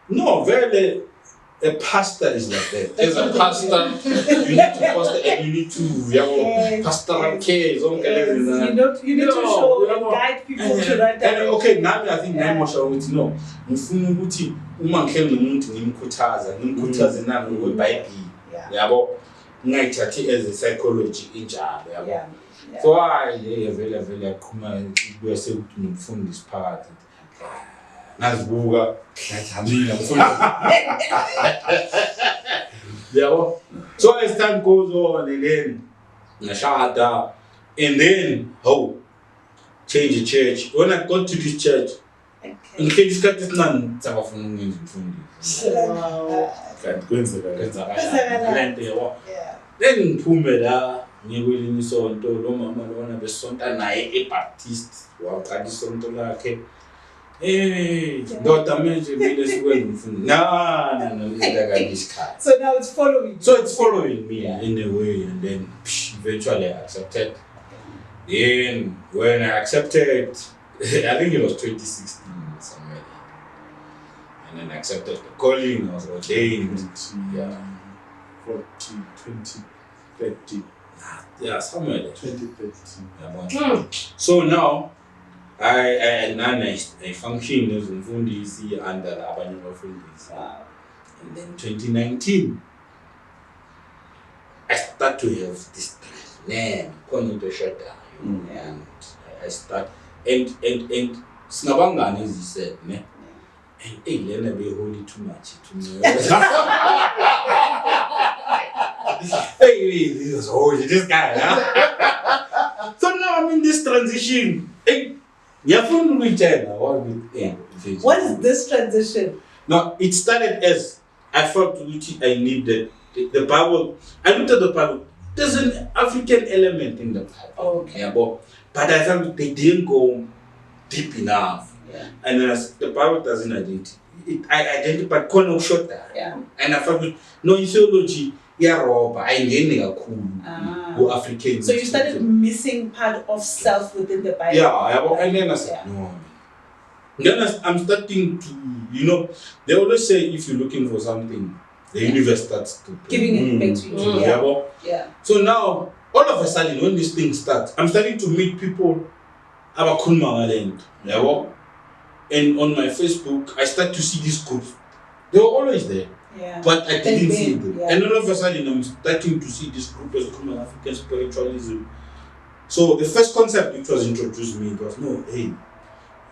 No, very. A pastor is like that. As a pastor, you need to pastor and you need to pastoral care. You need to show and guide people to right direction. Okay, now I think I'm more sure with no. Mfunu ukuthi uma ngihleli nomuntu ngimkhuthaze nami kweBhayibheli. Yabo ngayithathi as a psychology injalo yabo. Yeah. So vele aqhuma kubuya sekuthi nomfundisi phakathi. Nazibuka ngiyathamina yabo. So as time goes on, and then ngashada, and then change the church. When I got to this church, ngikhe isikhathi esincane sabafuna ukwenza umfundisi. Kwenzeka. Then ngiphume la ngikwelinye isonto, lo mama lona besonta naye eBaptist waqala isonto lakhe. Ndoda manje mina sikwenza umfundi. No. So now it's following. So it's following me in a way, and then eventually I accepted. Then when I accepted, I think it was 2016 somewhere. And then I accepted the calling, I was ordained. Yeah. 40, 20, 30. Yeah, somewhere there. 2030. Yeah, so now I function as umfundisi under abanye abafundisi. And then 2019 I start to have this name going to shut down. And I start and sinabangani as you said, ne? And hey, Lena be holy too much to me. Hey, this was holy, this guy, huh? So now I'm in this transition. Hey, what is this transition? No, it started as I felt which I needed. The Bible, I looked at the Bible, there's an African element in the Bible. Okay. Yeah, but I felt they didn't go deep enough. Yeah. And the Bible doesn't identify. I identified Kono Shota. Yeah. And I felt no in theology, yeah, Rob, I didn't cool African. So you started missing part of self within the Bible. Yeah, and then I said, no. Then I'm starting to, they always say if you're looking for something, the universe starts to giving it back to you. Yeah. So now, all of a sudden, when this thing starts, I'm starting to meet people about Kunmangaland. And on my Facebook, I start to see these groups. They were always there. Yeah. But I didn't see them. Yeah. And all of a sudden, I'm starting to see this group as Kunman African spiritualism. So the first concept which was introduced me was, no, hey,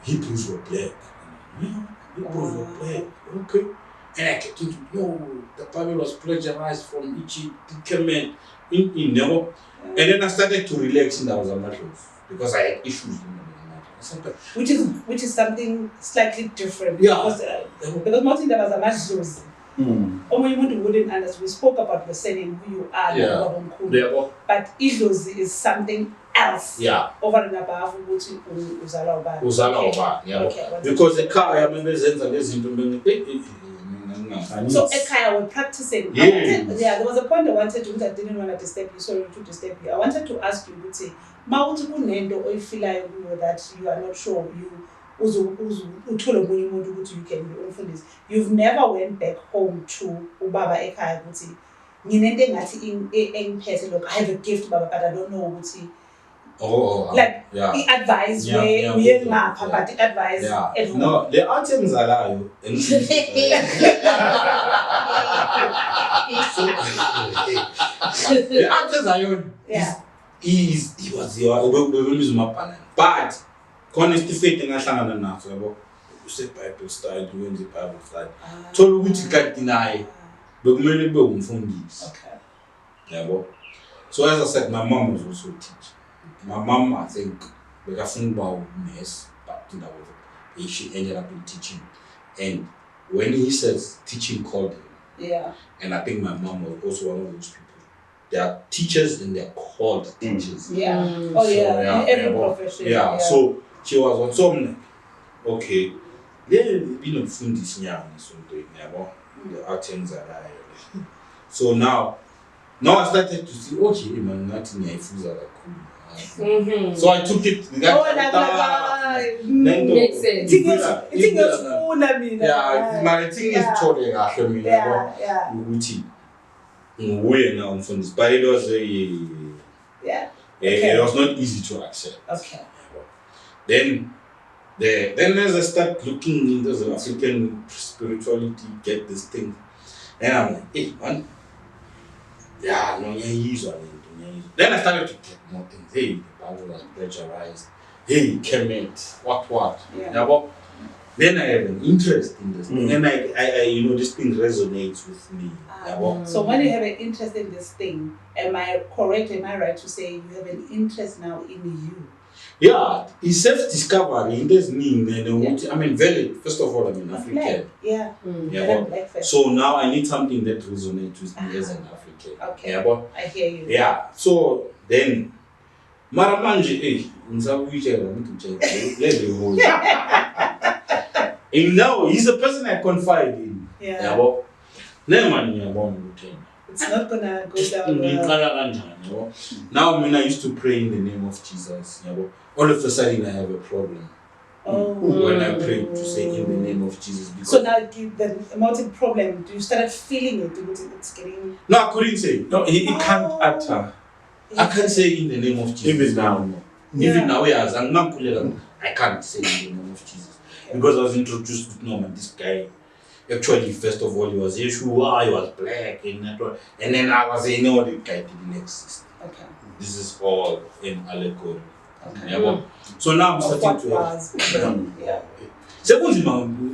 Hebrews were black. Hebrews were black. Okay. And I get into, the Bible was plagiarized from Egypt, Testament, in never. And then I started to relax in the Muslims because I had issues in the which is something slightly different. Yeah. Because most in the Muslims, wouldn't understand. We spoke about the saying who you are, but Idlozi is something else. Yeah. Over and above Uzala. Okay. Because the car, I remember so Ekaya were practicing. Yeah. There was a point I didn't want to disturb you, sorry to disturb you. I wanted to ask you, would say, or you feel like that you are not sure you can be for this. You've never went back home to Ubaba Ekaya, would say, look, I have a gift, Baba, but I don't know what he. The advice but the advice at home. No, the items are alive. The items are he was your but honesty faith and I enough about you said Bible study, doing the Bible study. Told which you can't deny, but many people from this. Okay. So as I said, my mom was also teaching. My mom, I think, because about nurse, but she ended up in teaching. And when he says teaching called him, and I think my mom was also one of those people. They are teachers and they're called teachers. Yeah. In every profession. Yeah. So she was on some okay. There been a fundis young something the items are there. So now I started to see man, nothing I feel that cool. So I took it. Makes sense. My thing is totally now from this, but it was it was not easy to accept. Okay. Then as I start looking into the African spirituality, get this thing, and I'm like, hey man, then I started to get more things. Hey, the Bible was plagiarized. Hey, Kemet, what? Then I have an interest in this thing. And I this thing resonates with me. So when you have an interest in this thing, am I correct? Am I right to say you have an interest now in you? Yeah, it's self-discovery. It doesn't mean first of all, I'm African. So now I need something that resonates with me as an African. Okay. I hear you. Yeah. So then Maramanje, and now he's a person I confide in. It's not gonna go down well. Now, I used to pray in the name of Jesus. All of a sudden, I have a problem. When I pray to say in the name of Jesus. So now the multiple problem, do you start feeling it? It's getting... No, I couldn't say. No, he can't utter. I can't say in the name of Jesus. Even now. Even now, yes. I can't say in the name of Jesus. Because I was introduced to this guy. Actually, first of all, he was Yeshua, he was black, and then I was saying, no, the guy didn't exist. Okay. This is all in allegory. Okay. Yeah, so now I'm starting to have. So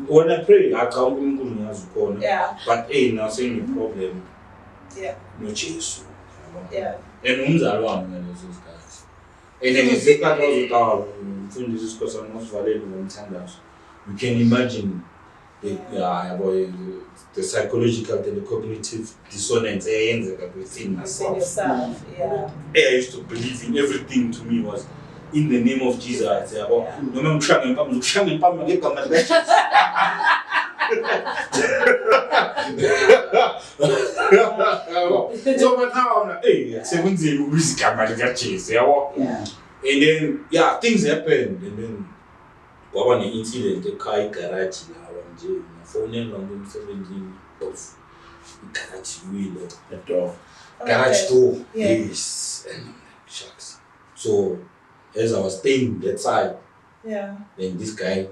when I pray, I can't. Yeah. But hey, now saying the problem. Yeah. No Jesus. Yeah. And those guys. And then it's like you can imagine the psychological and the cognitive dissonance within myself. Yeah. I used to believe in everything to me was in the name of Jesus. So but now I'm like, hey, Phumzile music and then things happened, and then an incident, the car garage now, phone in London 17 of garage wheel, the door, garage door, yes, and shucks. So as I was staying that side, then this guy,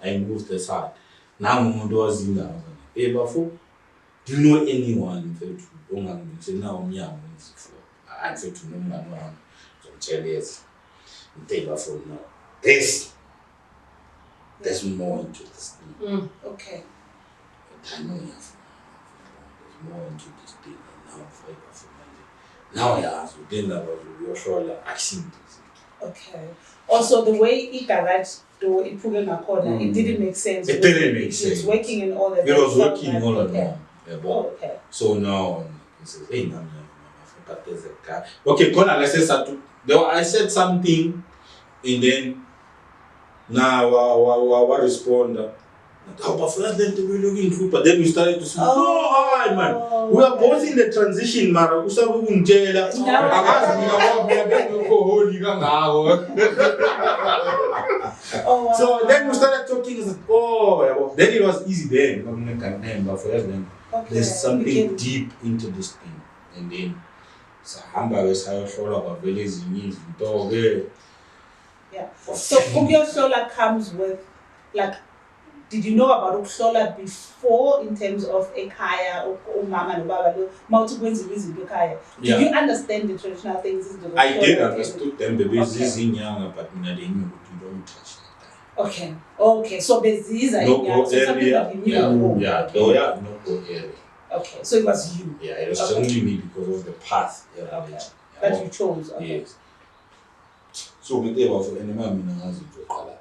I moved the side. Now I'm was in there. Hey, Bafo, do you know anyone who say now me I'm I said to no man so tell yes. Bafo now. There's more into this thing. Okay. But I know there's more into this thing and now I ask you then about your shoulder action this. Okay. Also the way he garage door it put in a corner, it didn't make sense. It didn't make sense. It's working in all the It was working all along. Okay. Okay. So now he says, hey, no, but there's a car. Okay, Kona, let's say I said something, and then now I respond. But then we started to say, no, man, we are both in the transition, man. So then we started talking. Then it was easy. There's something deep into this thing, and then so So Ukyo Shola comes with did you know about Uksola before in terms of Ekaya or Mama and Baba? Did you understand the traditional things? I did understand them, but they don't touch that. Okay. So these are no area. No area. Okay, so it was you. Yeah, it was only me because of the path. That you chose. Okay. Yes. So we gave off any man as it was.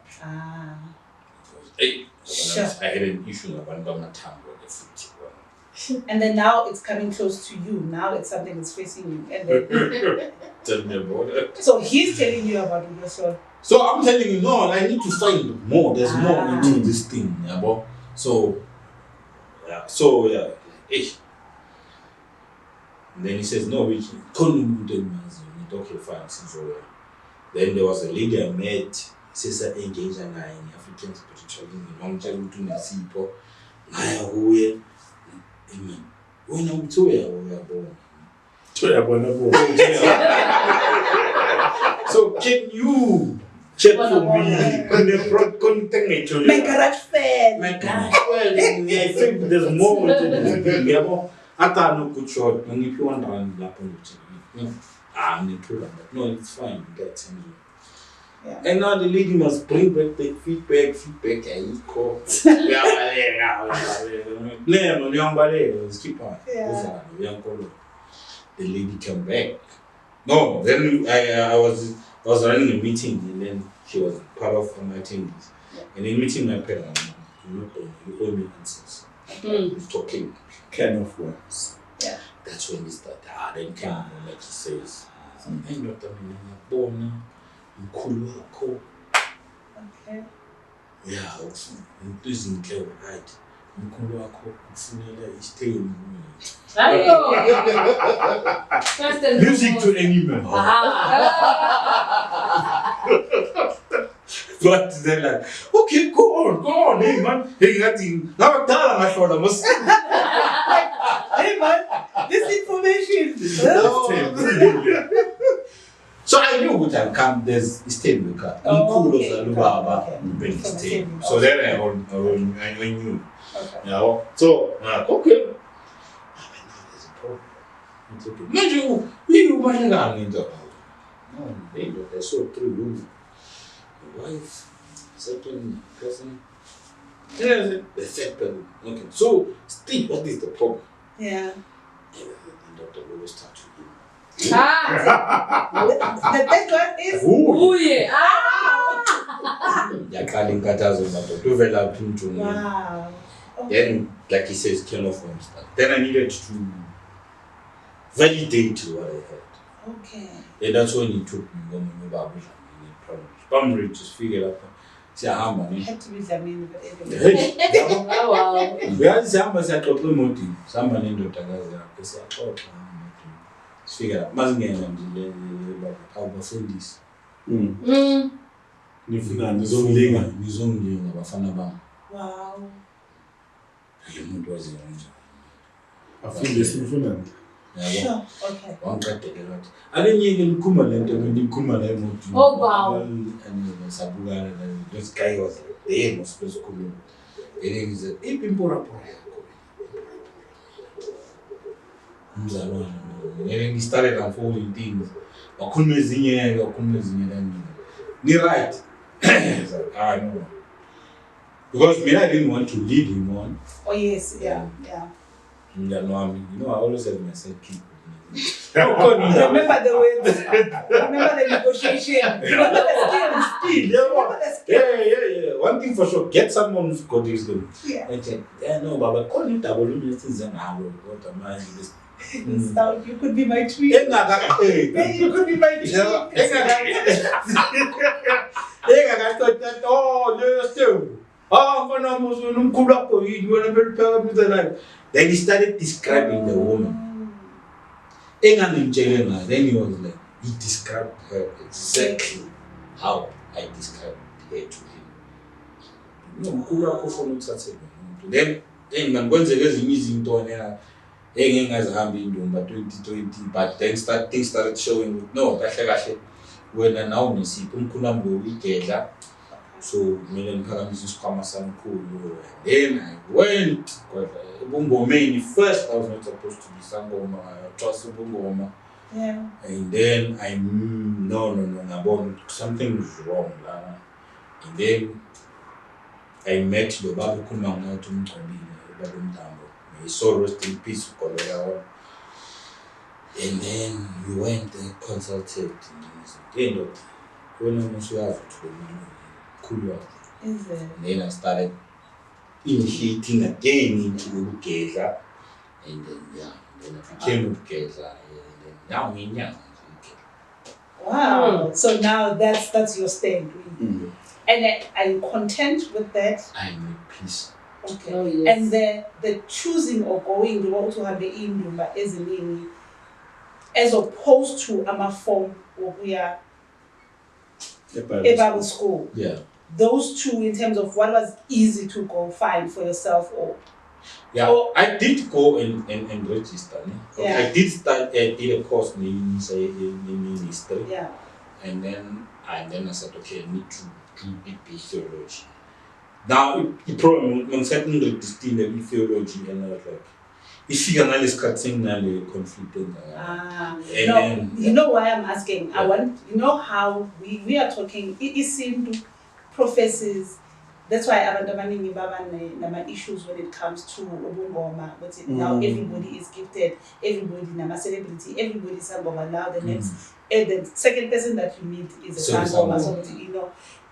I had an issue about my tongue with the foot. And then now it's coming close to you. Now it's something that's facing you. And then tell me about it. So he's telling you about it. So I'm telling you, no, I need to find more. There's more into this thing. So and then he says, no, we couldn't do okay, fine, since then there was a lady I met. Sister engaged and I in African spiritual in long time to the people. I who when I'm to where we are born. So can you check for me? My garage fan. I think there's more to this. I thought no good shot. And if you want to run lap on it, I'm not true, but no, it's fine. That's and now the lady must bring back the feedback. And you call. The lady came back. No, then I was running a meeting, and then she was part of my team. And in meeting my parents, you owe me answers. He's talking kind of words. Yeah. That's when he started. Then came like he says, I'm not born. Okay. Yeah, I'm losing care right. umkhulu wakho kufunela i-stain. Music to animal. But they're like, okay, go on, hey man. Hey, now I'm telling my shoulder must. Hey man, this information. So I knew what I'll come. There's stain because umkhulu zalubaba been stain. So then I knew. Okay. Yeah. So okay. There's a problem. It's okay. Imagine you buying a ninja. No, they're so true. Wife, second person. Yeah, the third person. Okay. So still, what is the problem? Yeah. The doctor always start to him. The third one is. Oh yeah. Wow. Then, like he says, kill off and stuff. Then I needed to validate what I had. Okay. And that's when he took me when we were Bumry just figured out. See, how You many? had to be Zamini, but anyway. Hey, Oh wow. we had some as I told them what someone in the Tagaza, because I thought, figure out. Mazing and how was this? Nifuna Nizonginga abafana bami. Wow. Umuntu waziyo afundisa imfunana. Sure. Okay. Wangiqedele wathi alenyeke likhuma lento ngikhuma la emoto. Oh wow. And sabukana this guy was there was supposed to come. Ele ngize ipimpora pora yakho. Mzalwana. Ele ngistarted unfolding things. Wakhuluma ezinye lani. Ni right. I know. Because me, I didn't want to lead him on. Oh yes, yeah. You know, I always have my side keep. Remember the words. Remember the negotiation. Remember the skills. Remember the skills. Yeah. One thing for sure, get someone who's got wisdom. Yeah. And say, no, Baba, call you double minutes and what am I? So you could be my tree. Hey, You could be my tree. Then he started describing the woman. Then he was like, he described her exactly how I described her to him. Then man kwenzeke ezinye izinto wena engingazihambi indumba 2020 but then things started showing no kahle wena nawo nesipho umkhulu wami uyigedla. So mina ngiphakamisa isikhwama sami khulu. Then I went ebungomeni first. I was not supposed to be sangoma. I trust ubungoma. Yeah. And then I no ngabona something was wrong la. And then I met the baba ukhuluma ngathi umgcobile baba umdambo. May so rest in peace ukolera. And then we went and consulted and when I was to cool. Is it? And then I started initiating again into Ugeza. And then then I became Ugeza. And then now me. Wow. So now that's your stand. Mm. And are you content with that? I'm at peace. Okay. Oh yes. And the choosing or going to have the indumba as opposed to a form where we are a Bible school. Yeah. Those two in terms of what was easy to go find for yourself or I did go and register. Yeah. I did start did a course in ministry. yeah. And then I said, okay, I need to do BP theology. Now the problem when certain register in theology and I was like, if you can cutting the conflict and No, then you know why I'm asking? I want how we are talking. It seemed to professors. That's why abandabaningi baba nama issues when it comes to ubungoma. But now everybody is gifted. Everybody nama celebrity. Everybody is sangoma now. The next, the second person that you meet is a sangoma. So,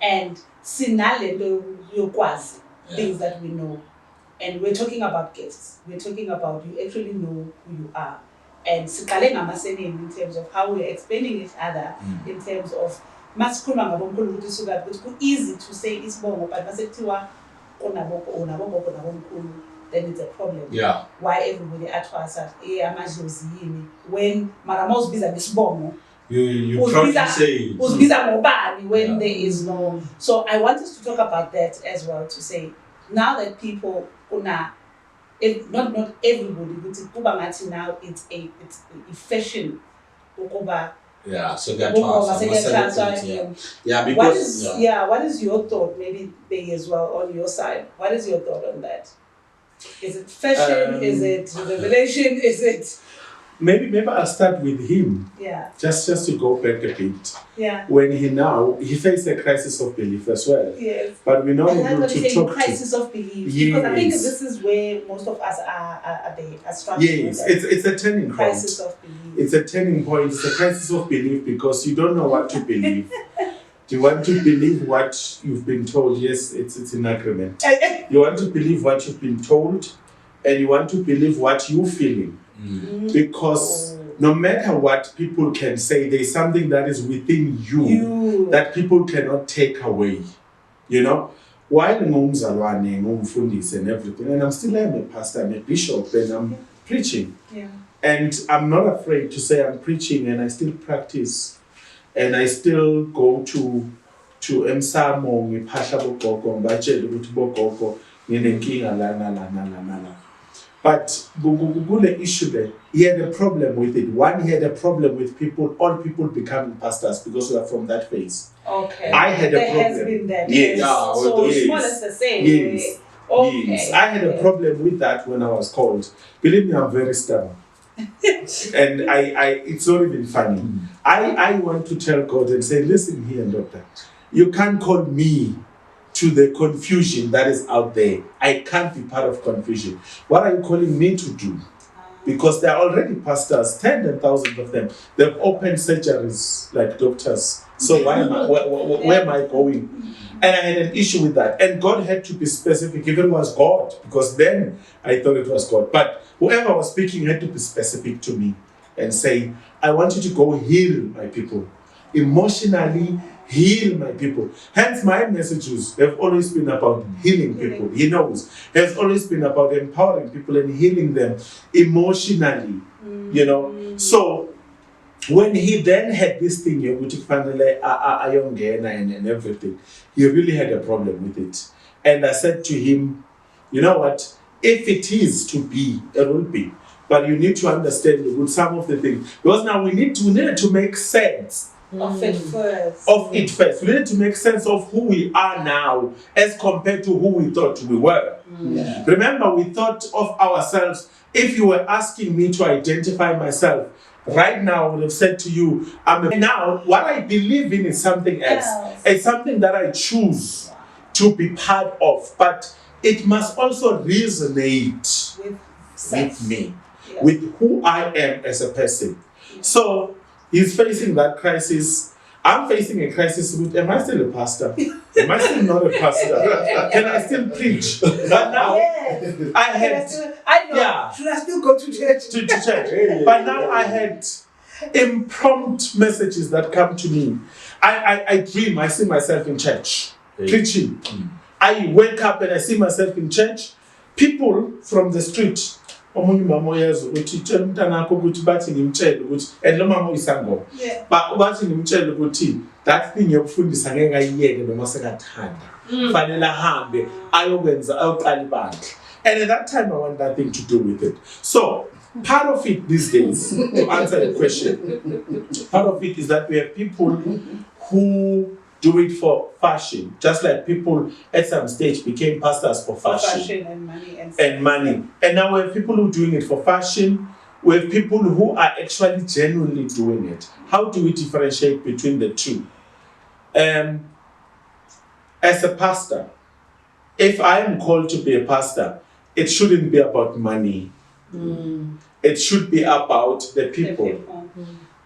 and sinale yokwazi things that we know. And we're talking about gifts. We're talking about you actually know who you are. And in terms of how we're explaining each other, in terms of it's easy to say it's more, but then it's a problem. Yeah. Why everybody attracts at when Maramos biza misbomo, You probably say uzbiza ngobani when Yeah. there is no. So I want us to talk about that as well, to say now that people not everybody, but kuba ngathi now it's a fashion ukuba yeah, so yeah, because what is your thought, maybe Bheki as well on your side? What is your thought on that? Is it fashion? Is it revelation? Is it Maybe I'll start with him. yeah. Just to go back a bit. Yeah. When he faced a crisis of belief as well. Yes. But we're not And able that's to what talk crisis of belief. Yes. Because I think this is where most of us are struggling Yes, with that. it's a turning point. Crisis of belief. It's a turning point. It's a crisis of belief because you don't know what to believe. Do you want to believe what you've been told? Yes, it's in agreement. You want to believe what you've been told, and you want to believe what you're feeling. Because no matter what people can say, there's something that is within you that people cannot take away. You know? While ngumzalwane, ngumfundisi and everything, and I'm still a pastor, I'm a bishop, and I'm preaching. Yeah. And I'm not afraid to say I'm preaching, and I still practice. And I still go to emsamo ngiphahla bogogo ngibatshele ukuthi bogogo nginenkinga la. But kule issue there, he had a problem with it. One, he had a problem with all people becoming pastors because we are from that phase. Okay. I had a there problem. has been that. Yes. Yeah, So yes. small as the same. Yes. Okay. Yes. I had a problem with that when I was called. Believe me, I'm very stubborn. And I it's not even funny. I want to tell God and say, listen here, doctor, you can't call me to the confusion that is out there. I can't be part of confusion. What are you calling me to do? Because there are already pastors, tens and thousands of them. They've opened surgeries like doctors. So where am I going? And I had an issue with that. And God had to be specific if it was God, because then I thought it was God. But whoever was speaking had to be specific to me and say, I want you to go heal my people. Emotionally heal my people. Hence my messages have always been about healing people. He knows. Has always been about empowering people and healing them emotionally. You know. So when he then had this thing, which finally and everything, he really had a problem with it. And I said to him, you know what? If it is to be, it will be. But you need to understand with some of the things. Because now we needed to make sense of it first. We need to make sense of who we are now as compared to who we thought we were. Yeah. Remember, we thought of ourselves. If you were asking me to identify myself, right now I would have said to you, now what I believe in is something else. It's something that I choose to be part of. But it must also resonate with me, with who I am as a person. So he's facing that crisis. I'm facing a crisis with, am I still a pastor? Am I still not a pastor? Can I still preach? But now, Should I still go to church? To church. But now I had impromptu messages that come to me. I dream, I see myself in church, preaching. I wake up and I see myself in church. People from the street, omunye mama uyazi ukuthi tshela umntana wakho ukuthi bathi ngimtshele ukuthi and lo mama uyisangoma bathi ngimtshele ukuthi that thing yokufundisa ngeke ayiyeke noma sekathanda fanele ahambe ayokwenza ayoqala ibandla. And at that time I want nothing to do with it. So part of it these days, to answer the question, part of it is that we have people who do it for fashion, just like people at some stage became pastors for fashion and money. And now we have people who are doing it for fashion. We have people who are actually genuinely doing it. How do we differentiate between the two? As a pastor, if I am called to be a pastor, it shouldn't be about money. It should be about the people.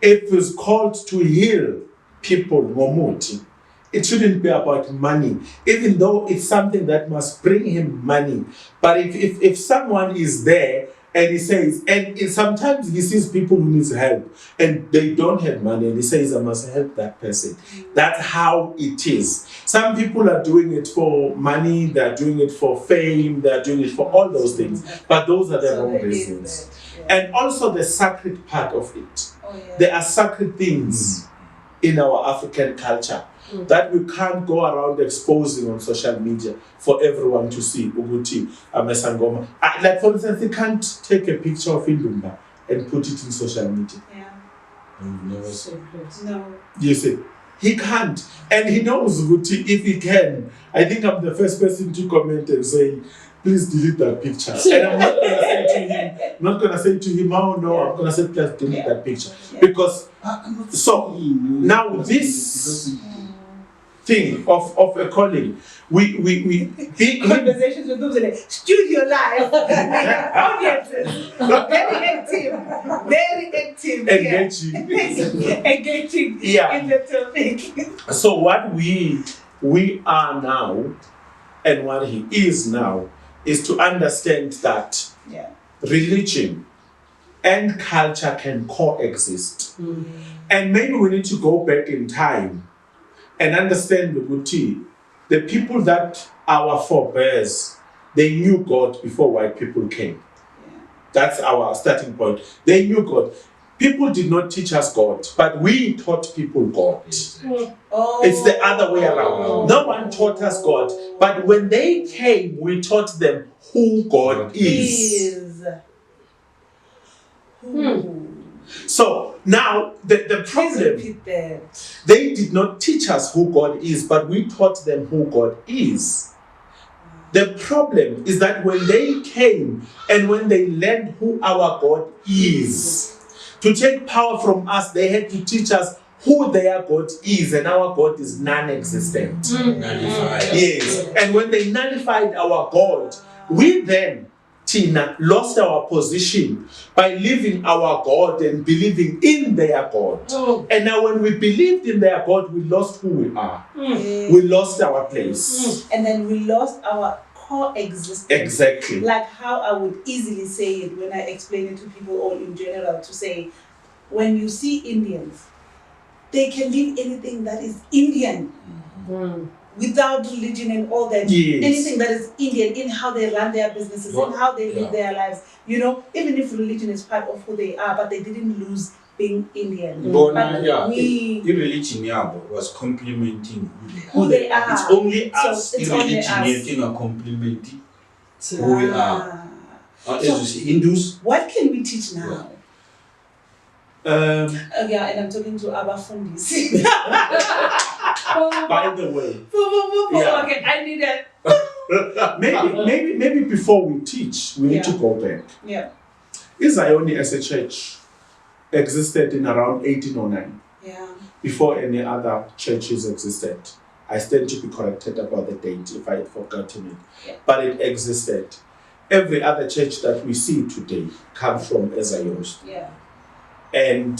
If it's called to heal people, ngomuthi, it shouldn't be about money, even though it's something that must bring him money. But if someone is there And he says, sometimes he sees people who need help and they don't have money, and he says, I must help that person. That's how it is. Some people are doing it for money, they're doing it for fame, they're doing it for all those things, but those are the wrong reasons. And also the sacred part of it. There are sacred things in our African culture that we can't go around exposing on social media for everyone to see. Uguti, Amesangoma. Like for instance, you can't take a picture of Indumba and put it in social media. No. You see, he can't. And he knows Uguti, if he can. I think I'm the first person to comment and say, please delete that picture. And I'm not gonna say to him, oh no, I'm gonna say please delete that picture. Because so now this thing of a calling, we Conversations with Phumzile, studio live, audiences, very active, engaging in the topic. So what we are now and what he is now is to understand that religion and culture can coexist. And maybe we need to go back in time and understand the people that our forebears, they knew God before white people came. That's our starting point. They knew God. People did not teach us God, but we taught people God. It's the other way around. No one taught us God, but when they came, we taught them who God is. So now the problem, they did not teach us who God is, but we taught them who God is. The problem is that when they came and when they learned who our God is, to take power from us, they had to teach us who their God is, and our God is non-existent. Yes. And when they nullified our God, we then, Tina, lost our position by leaving our God and believing in their God. And now when we believed in their God, we lost who we are. We lost our place. And then we lost our coexistence. Exactly. Like how I would easily say it when I explain it to people all in general, to say, when you see Indians, they can live anything that is Indian. Without religion and all that, anything that is Indian, in how they run their businesses, in how they live their lives, even if religion is part of who they are, but they didn't lose being Indian. Religion was complementing who they are. It's only us, it's only religion are complementing who we are. So, Hindus. What can we teach now? And I'm talking to Abba Fundis. By the way, okay, I need it. maybe before we teach, we need to go back. Zion as a church existed in around 1809. Before any other churches existed. I stand to be corrected about the date if I had forgotten it. But it existed. Every other church that we see today comes from Zion. And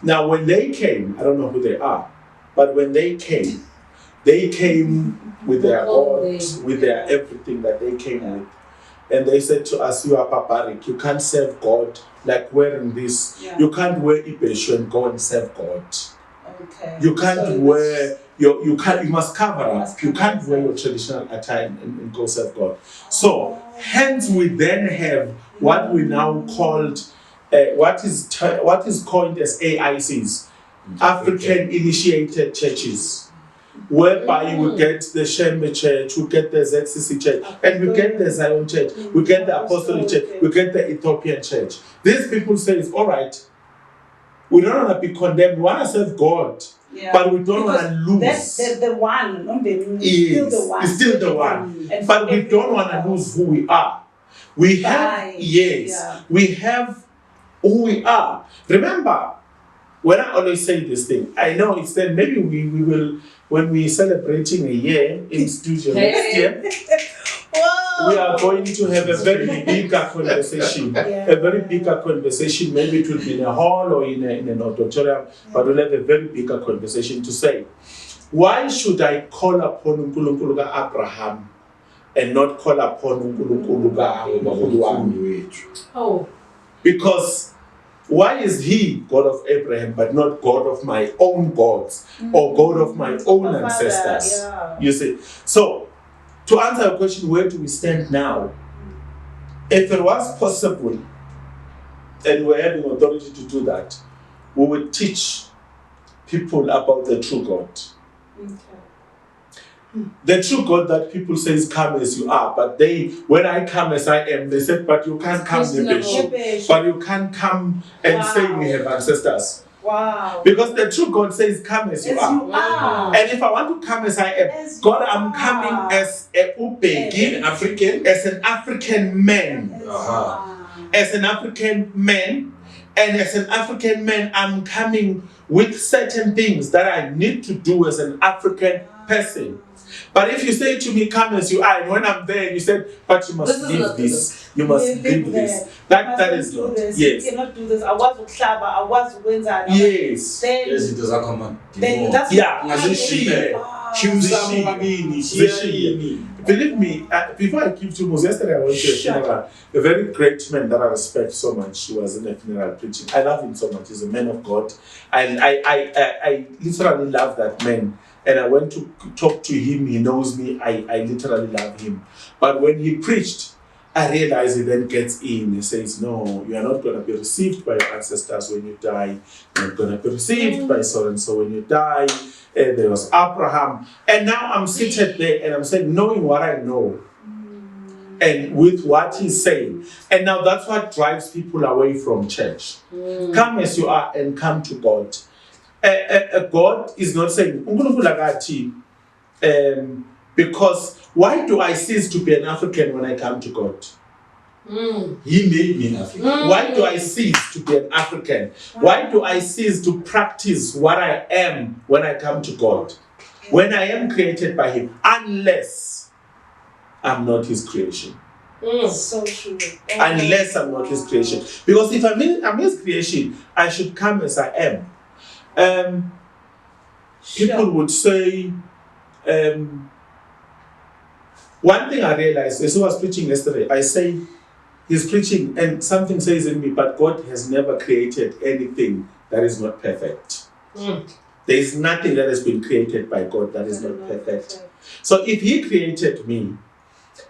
now when they came, I don't know who they are, but when they came with their God, with their everything that they came with. And they said to us, you are barbaric, you can't serve God like wearing this. You can't wear ibeshu and go and serve God. You can't wear you must cover up. You can't wear your traditional attire and go serve God. So hence we then have what we now called what is coined as AICs, African Initiated Churches, whereby we get the Shembe Church, we get the ZCC Church, and we get the Zion Church, we get the Apostolic Church, we get the Ethiopian Church. These people say, all right, we don't want to be condemned, we want to serve God, but we don't want to lose. That's the one, it's still the one. But we don't want to lose who we are. We have, we have who we are. Remember, when I always say this thing, I know it's then maybe we will, when we're celebrating a year in studio next year, we are going to have a very bigger conversation. A very bigger conversation. Maybe it will be in a hall or in an auditorium, but we'll have a very bigger conversation to say, why should I call upon Nkulunkulu Abraham, and not call upon uNkulunkulu kaBaba wami. Oh. Because why is he God of Abraham but not God of my own gods or God of my own My father, ancestors? yeah. You see. So to answer your question, where do we stand now? If it was possible and we're having authority to do that, we would teach people about the true God. Okay. The true God that people say is come as you are, but when I come as I am, they said, but you can't come Nebeshu. but you can't come and say we have ancestors. Wow. Because the true God says come as you are. You are. And if I want to come as I am, As you God, I'm are. coming as a Bheki, as an African man. As you Aha. are. As an African man, and as an African man, I'm coming with certain things that I need to do as an African person. But if you say to me, come as you are, and when I'm there, you said, but you must leave this, you must leave this. That is not. This. Yes. You cannot do this. I was uklaba, I was wenza. Yes. Then Izinto zakho man. that's Yeah. Believe me, before I give to Muzi, yesterday I went to a funeral. A very great man that I respect so much. He was in a funeral preaching. I love him so much. He's a man of God. And I literally love that man. And I went to talk to him. He knows me. I literally love him. But when he preached, I realized he then gets in. He says, no, you are not going to be received by your ancestors when you die. You're not going to be received by so and so when you die. And there was Abraham. And now I'm seated there and I'm saying, knowing what I know and with what he's saying. And now that's what drives people away from church. Come as you are and come to God. God is not saying, because why do I cease to be an African when I come to God? He made me an African. Why do I cease to be an African? Why do I cease to practice what I am when I come to God? When I am created by Him, unless I'm not His creation. so true. Unless I'm not His creation. Because if I'm His creation, I should come as I am. People would say, one thing I realized as I was preaching yesterday, I say, he's preaching and something says in me, but God has never created anything that is not perfect. There is nothing that has been created by God that is not perfect. So if He created me,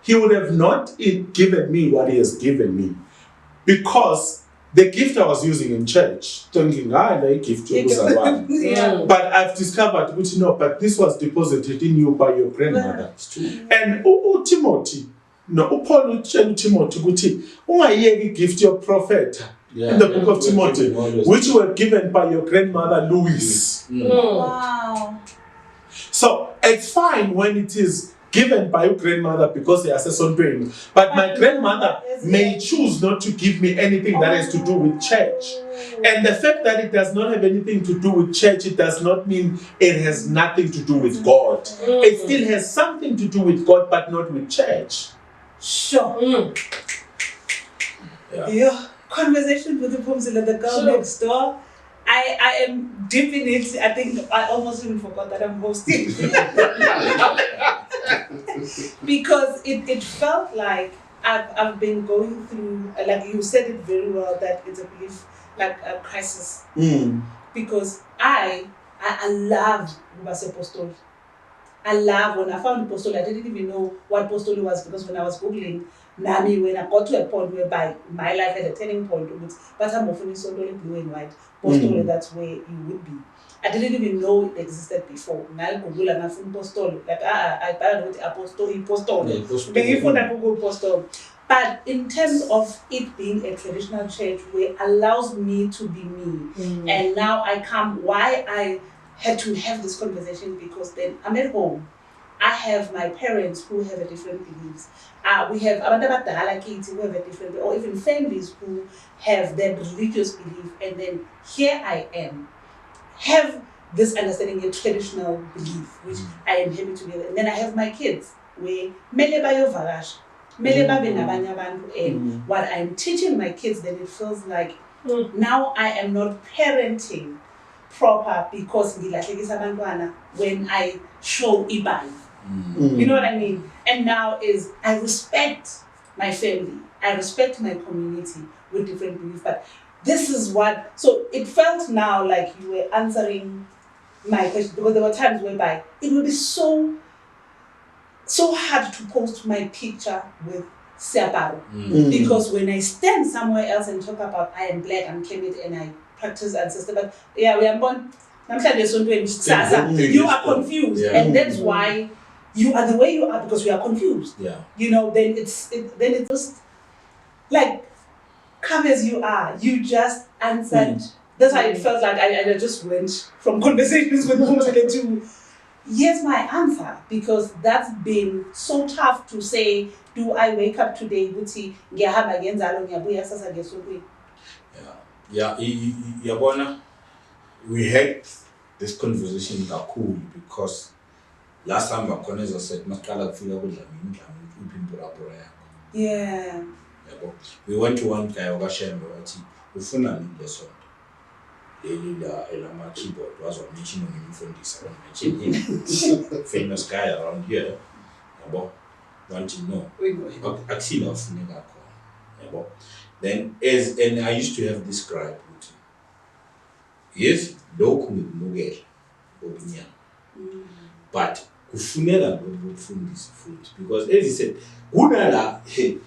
He would have not given me what He has given me. Because the gift I was using in church, thinking, I gift to Uzalwane. Yeah. But I've discovered, but this was deposited in you by your grandmother. And Timothy, Paul utshela Timothy ukuthi ungayeki gift your prophet in the book of Timothy, which were given by your grandmother Louise. Wow. So it's fine when it is given by your grandmother because they are son. But my grandmother may choose not to give me anything that has to do with church. And the fact that it does not have anything to do with church, it does not mean it has nothing to do with God. It still has something to do with God, but not with church. Sure. Yeah. Conversation with the Phumzile, the girl next door. I am deep in it. I think I almost even forgot that I'm hosting. Because it felt like I've been going through, like you said it very well, that it's a belief, like a crisis. Because I love Apostol. I love when I found Apostol, I didn't even know what Apostol was, because when I was Googling Nami, when I got to a point whereby my life had a turning point, but I'm often so blue and white, Apostol, that's where you would be. I didn't even know it existed before. Now Google and I found Apostol, like I found with Apostol. Google Apostol. But in terms of it being a traditional church where allows me to be me, and now I come, why I had to have this conversation, because then I'm at home. I have my parents who have a different beliefs. We have abantu abadala kids who have a different, or even families who have their religious belief, and then here I am, have this understanding a traditional belief, which I am happy to be with. And then I have my kids, where mele bayovakasha, mele babe nabanye abantu, and what I'm teaching my kids, then it feels like now I am not parenting proper, because ngilahlekisa abantwana when I show ibali. You know what I mean? And now is I respect my family, I respect my community with different beliefs, but this is what, so it felt now like you were answering my question, because there were times whereby it would be so hard to post my picture with Siaparo. Because when I stand somewhere else and talk about I am black, I'm Kemet, and I practice ancestor, but yeah, we are born. You are confused, and that's why you are the way you are, because we are confused. You know, then it's just like, come as you are. You just answered. That's why it felt like I just went from conversations with Phumzile to here's my answer, because that's been so tough to say. Do I wake up today, Guti, ngiyahamba ngenzalo ngiyabuya sasa ngesontweni? Yabona, we had this conversation cool because last time Bakoneza said Makala feel Yeah. We went to one guy Ogashembe ufuna lesson. Elama keyboard was on mentioning him from this one, mentioning him. Famous guy around here. Want to know. Actually, of Nigako. Then, and I used to have this gripe with him. Yes, document Mugel, Obinia. But Ufunela would from this food. Because as he said, Unala, hey,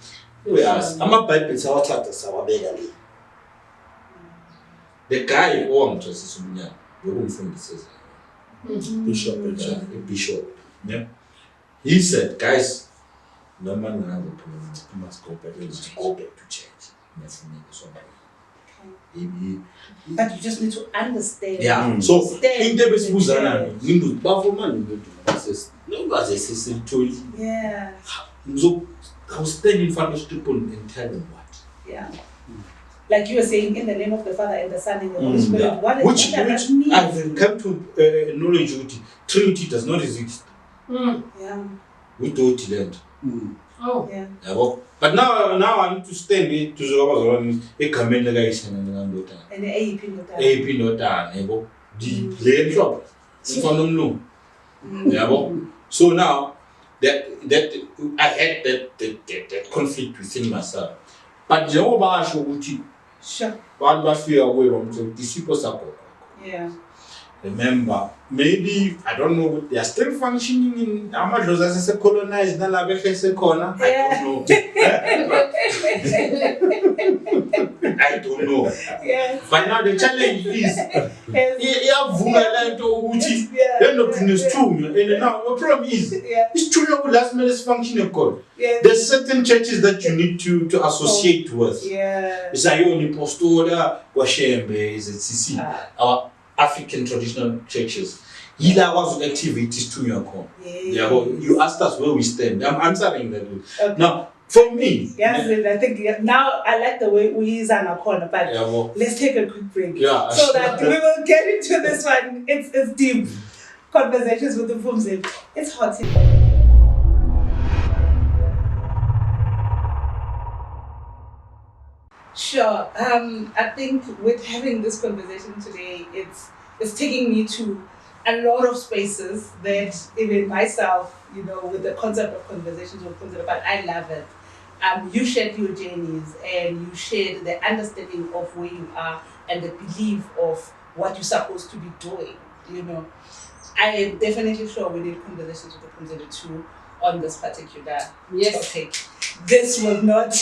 I'm a pipe sour beggarly. The guy who owns us is the room from the bishop. Yeah. He said, guys, no man must go back to church. But you just need to understand. Yeah. So in the best Buzana, Windows Baffoman, nobody says it to you. Yeah. So I was standing in front of people and tell them what. Yeah. Like you were saying, in the name of the Father and the Son and the Holy Spirit. What does that mean? I've come to knowledge of Trinity does not exist. Yeah. We don't land. Oh. Yeah. But now I need to stand to the a comment guys and daughter. And the AEP not AP not done. The lane shop. So now that I had that conflict within myself. But Jehovah Shoguti. Sure. One fear away from the disciples. Yeah. Remember, maybe I don't know, they are still functioning in Amados as a colonized Nalabehe corner. I don't know. Yeah. But now the challenge is and now the problem is it's true last minute function of God. There's certain churches that you need to associate with. Yeah. It's like only Postora, Washembe, is it CC. Our African traditional churches. Hila was activities to your call. You asked us where we stand. I'm answering that. Okay. Now, for me. Yes, I think now I like the way we use an corner, but let's take a quick break. Yeah, so that we will get into this one. It's deep. Conversations with the Phumzile. It's hot. Sure. I think with having this conversation today, it's taking me to a lot of spaces that even myself, with the concept of conversations with Phumzile, but I love it. You shared your journeys and you shared the understanding of where you are and the belief of what you're supposed to be doing. I am definitely sure we need conversations with the Phumzile too on this particular topic. This was not,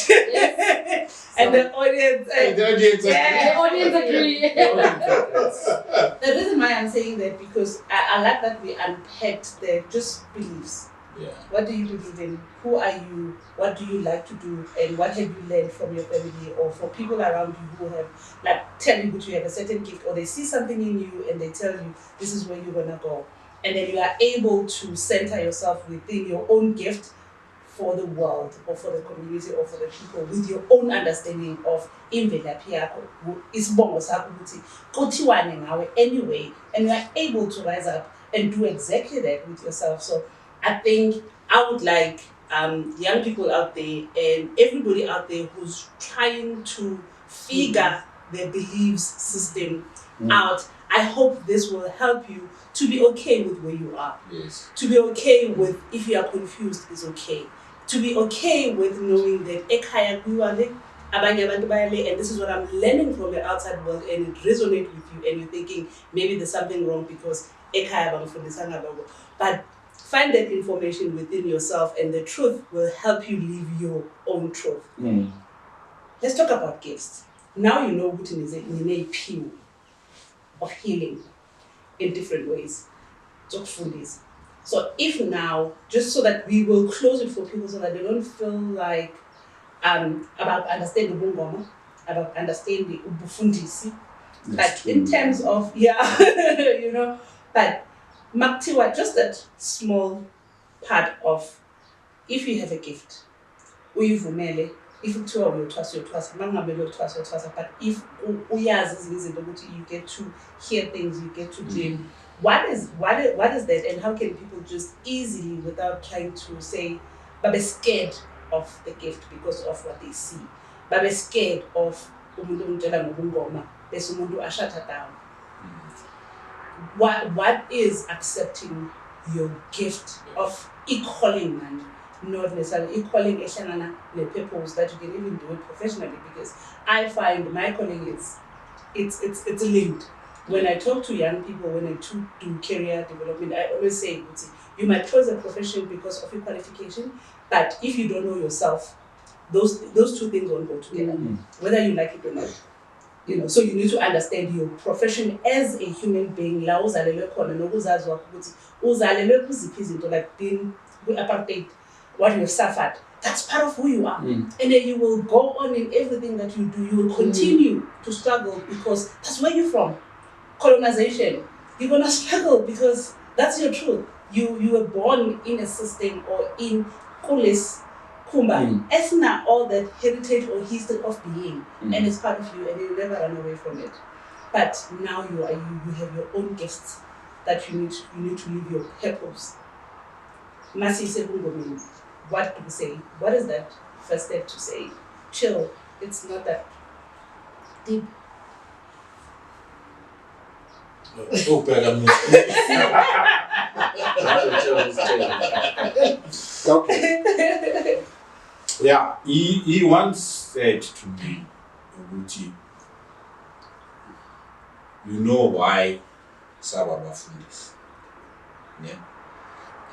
and the audience. The audience agree. The reason why I'm saying that because I like that we unpacked the just beliefs. Yeah. What do you believe in? Who are you? What do you like to do? And what have you learned from your family or for people around you who have tell you that you have a certain gift or they see something in you and they tell you this is where you're gonna go. And then you are able to center yourself within your own gift for the world or for the community or for the people with your own understanding of imvelaphi yakho, isibongo sakho ukuthi kuthiwane ngawe anyway, and you are able to rise up and do exactly that with yourself. So I think I would like young people out there and everybody out there who's trying to figure their beliefs system out. I hope this will help you to be okay with where you are. Yes. To be okay with if you are confused is okay. To be okay with knowing that ekhaya kuyiwale, abanye abantu bayale, and this is what I'm learning from the outside world, and it resonates with you, and you're thinking maybe there's something wrong because ekhaya bangifundisanga lokho. But find that information within yourself, and the truth will help you live your own truth. Let's talk about gifts. Now you know what is a pure of healing in different ways. So if now, just so that we will close it for people so that they don't feel like about understanding Bungoma, about understanding Ubufundisi, but in terms of, you know, but Maktiwa, just that small part of, if you have a gift, uyivumele, if kuthiwa uyothwasa mangabe uyothwasa, but if uyazi ezinye izinto ukuthi you get to hear things, you get to dream, what is that, and how can people just easily, without trying to say babe scared of the gift because of what they see, babe scared of umuntu omtshela ngobungoma bese umuntu ashut down, what is accepting your gift of equaling and not necessarily equaling the purpose that you can even do it professionally, because I find my calling it's linked. When I talk to young people, when I do career development, I always say you might choose a profession because of your qualification, but if you don't know yourself, those two things won't go together, whether you like it or not. You know, so you need to understand your profession as a human being. La uzalelwe khona nokuzazi wakho ukuthi uzalelwe kuziphi izinto, like being apartheid, what you have suffered. That's part of who you are. And then you will go on in everything that you do. You will continue to struggle because that's where you're from. Colonization. You're gonna struggle because that's your truth. You were born in a system or in Kulis Kumba. It's not all that heritage or history of being, and it's part of you, and you never run away from it. But now you have your own gifts that you need to live your purpose. Masi Sebungomini, what do we say? What is that first step to say? Chill. It's not that deep. Yeah, he once said to me, Uguti, you know why Sababa Fundis. Yeah.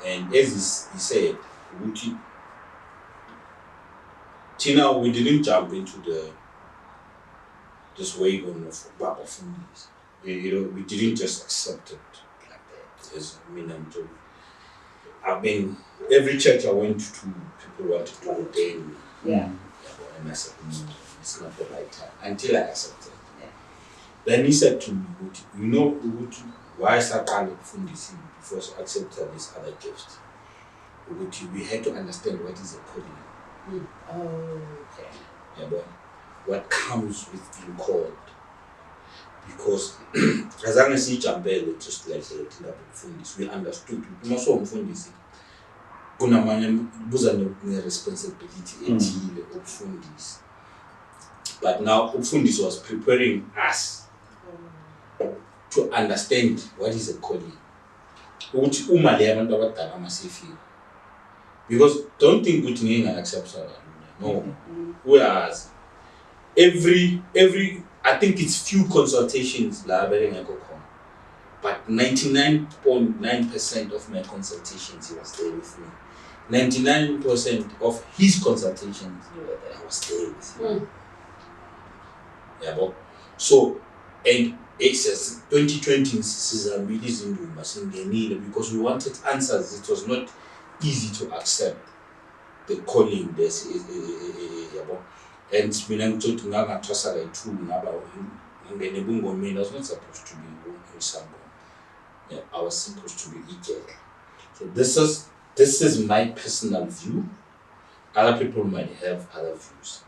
And as he said, Uguti, Tina, we didn't jump into this wagon of Baba Fundis. You know, we didn't just accept it like that. As I've been, every church I went to, people wanted to ordain me. Yeah. And I said, no, it's not the right time. Until I accepted. Yeah. Then he said to me, you know, why Sakali Fundisi before I accepted this other gift? We had to understand what is a calling. Okay. Yeah, but what comes with being called. Because as long as each umbrella, just like the Fundis, we understood. We also Fundisi. Kuna buza ne responsibility of Fundis. But now Fundis was preparing us to understand what is a calling. Because don't think good thing accepts her. No. Whereas every I think it's few consultations but 99.9% of my consultations he was there with me. 99% of his consultations I was there with him. Yeah, but so and it's 2020 because we wanted answers. It was not easy to accept the calling this and Minang to Naga Trasala true Naba in Benebungo I was not supposed to be in Sambo. Yeah, I was supposed to be equal. So this is my personal view. Other people might have other views.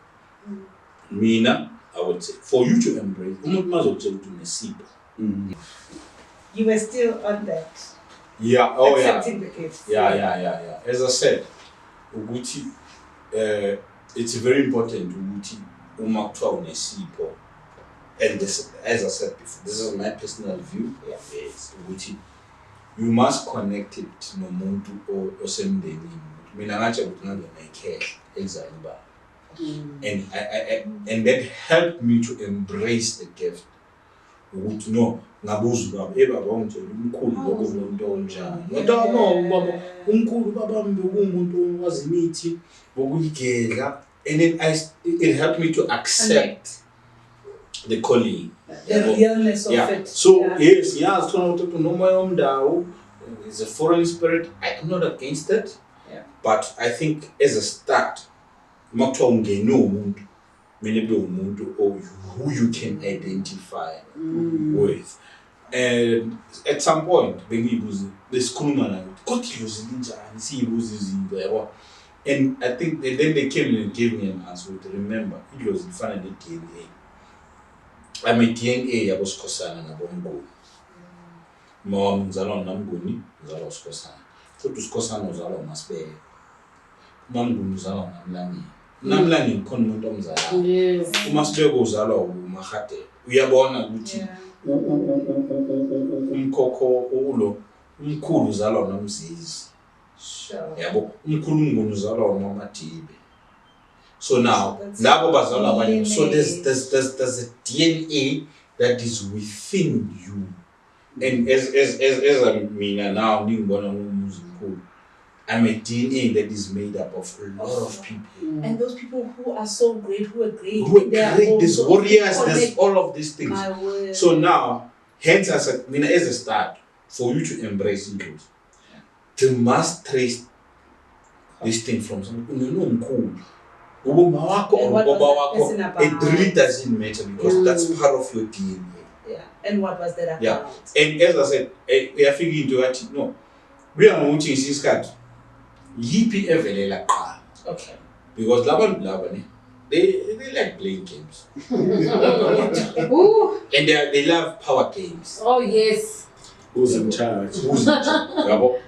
Mina, I would say, for you to embrace, You were still on that. Yeah, accepting the gifts. Yeah. As I said, Uguti, it's very important Uguti umaktwa unesipo and this, as I said before, this is my personal view. Yeah. Yes, which you must connect it nomuntu osemndenini. Mina ngathi ukuthi ngangena ikhehla ezayiba. And I and that helped me to embrace the gift. Ukuthi no, ngabuza baba, baba ngitshela umkhulu bokumuntu onjani. Ngoba no baba, umkhulu baba bekumuntu owazi imithi, bokuyigedla, and then it helped me to accept the calling. The realness of it. So yes, it's a foreign spirit. I'm not against it. Yeah. But I think as a start, who you can identify with. And at some point, and I think then they came and gave me an answer to remember. It was finally DNA. I'm a DNA yaboskosana nabongo. Mom zalon namguni, zaloskosana. Futu skosana zalon masbe. Namguni zalon namlani. Namlani konmuntu omzala. Yes. Umasbego uzalwa umahate. Uyabona ukuthi umkhokho ulo umkhulu uzalwa nomzizi. Sure. Yabo umkhulu umnguni uzalwa uMamadibe. So now labo bazalwa abanye. So there's a DNA that is within you. And as mina now ngibona umuzi mkhulu, I'm a DNA that is made up of a lot of people. And those people who are so great, who are great. There's warriors, there's all of these things. My word. So now, hence as a start, for you to embrace it, you must trace this thing from someone. You know, cool. It really doesn't matter because that's part of your DNA. Yeah. And what was that about? Yeah. And as I said, we are figuring into it. No, we are watching this card. Yippee evelela qala. Okay. Because labani, they like playing games. Ooh. And they love power games. Oh yes. Who's in charge? Yabo,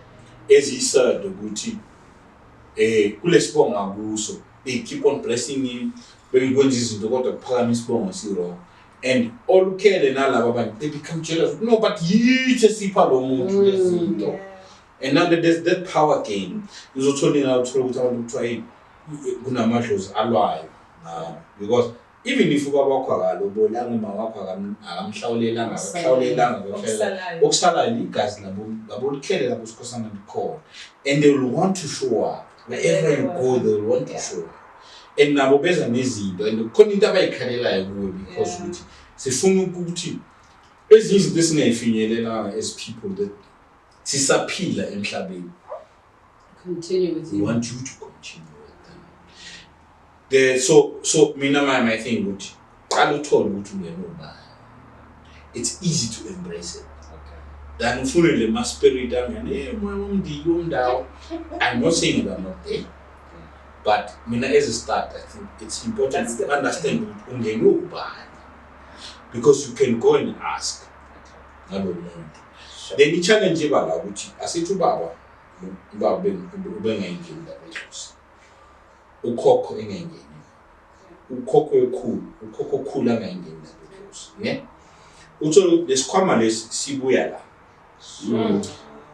as he said, ukuthi kule sibongo akuso. They keep on blessing him. When going izinto kodwa kuphakama isibongo siro. And all ukele nalabo abantu they become jealous. No, but yithi sipha lo muntu lezinto. And now that there's that power game, uzothola ukuthi abantu kuthiwa kunamadlozi alwayo. Because even if ubaba wakho akalobona uma wakho akamhlawulelanga okusalayo igazi labo likhele labo sikhosana likhona, and they will want to show up wherever you go. They will want to show up, and nabo beza nezinto, and khona into abayikhalelayo kuwe because ukuthi sifuna ukuthi ezinye izinto esingayifinyelela as people that sisaphila emhlabeni. Continue with We you. want you to continue with them. So mina my thing ukuthi qala uthole ukuthi ungena ubani. It's easy to embrace it. Okay. Then ufune le ma spirit angene moya womndiki womdawo. I'm not saying that I'm not there. But mina as a start, I think it's important to understand ukuthi ungena ubani. Because you can go and ask. Then the challenge ibala ukuthi asithi ubaba ubengayingeni lapho. Ukhokho engayingeni. Ukhokho ekhulu angayingeni lapho. Yeah. Utho lesikhwama lesi sibuya la.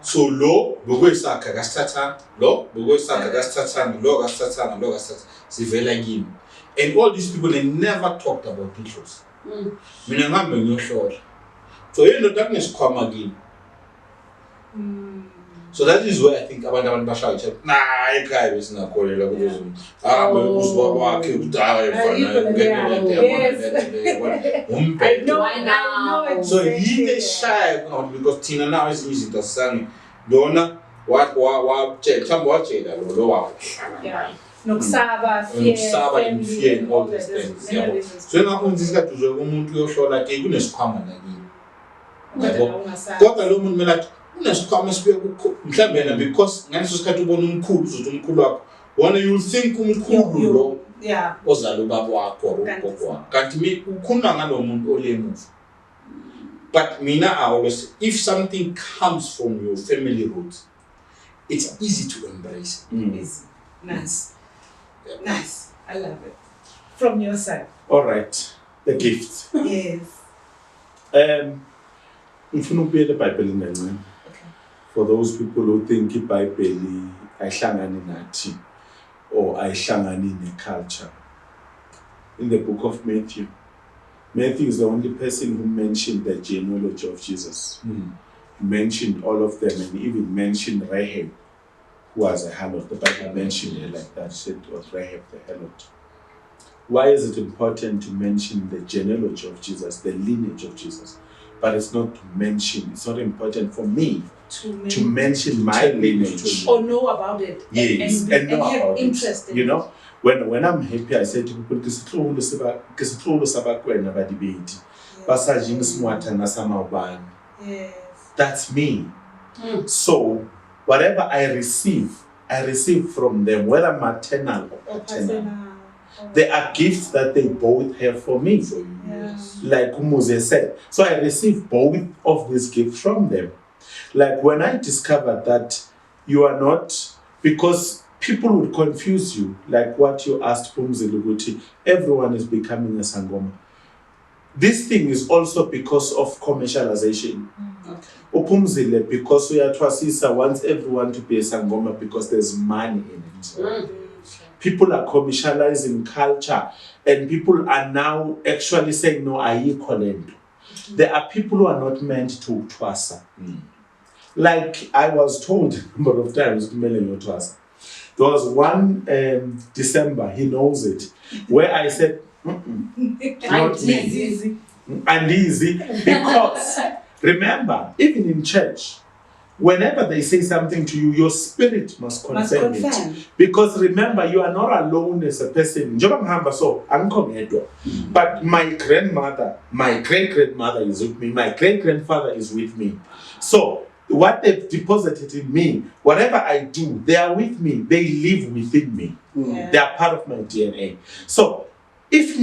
So lo bokwesakha kasithatha, lo bokwesakha kasithatha, lo kasithatha, sivela kimi. And all these people they never talked about pictures. Mina ngambe ngiyohlola. So yena takunesikhwama kimi. So that is where I think abantu bashayo ekhaya ekhaya besingakholela kuzo uzibaba wakhe udala efana I know so exactly. he is shy because Tina now is easy to sang Dona what watchela lo wakho. Yeah. Nokusaba, fear and all these things. So ngakho isikhathi uzwe umuntu uyohlola ke kunesikhwama nakini. Kodwa lo muntu mela unesikhwama sibuye mhlambe yena because ngaleso sikhathi ubona umkhulu uzothi umkhulu wakho wona you think umkhulu lo ozalo baba wakho ugogo wakho kanti mi ukhuluma ngalo muntu olemuva. But mina I always, if something comes from your family roots, it's easy to embrace it. Easy. Nice. Nice. I love it. From your side. All right. the gifts. Yes. Ngifuna ukubuyela eBhayibhelini kancane. For those people who think iBhayibheli ayihlangani nathi or ayihlangani neculture. In the book of Matthew is the only person who mentioned the genealogy of Jesus. He mentioned all of them and even mentioned Rahab, who was a harlot. The Bible mentioned her like that, said it was Rahab the harlot. Why is it important to mention the genealogy of Jesus, the lineage of Jesus? But it's not important for me to mention my lineage. Or know about it. Yes, and know have about interest it. in You know, when I'm happy, I say to people, Yes. that's me. So whatever I receive from them, whether maternal or paternal. There are gifts that they both have for me. Like Muzi said. So I receive both of these gifts from them. Like when I discovered that you are not, because people would confuse you, like what you asked Phumzile, everyone is becoming a Sangoma. This thing is also because of commercialization. Phumzile, because we are Twasisa wants everyone to be a Sangoma because there's money in it. People are commercializing culture and people are now actually saying, no, I equal. There are people who are not meant to Twasa. Like I was told a number of times, Twasa. There was one December, he knows it, where I said, not me. And easy, because remember, even in church, whenever they say something to you, your spirit must confirm it. Because remember, you are not alone as a person. But my grandmother, my great-grandmother is with me, my great-grandfather is with me. So what they've deposited in me, whatever I do, they are with me. They live within me. They are part of my DNA. So if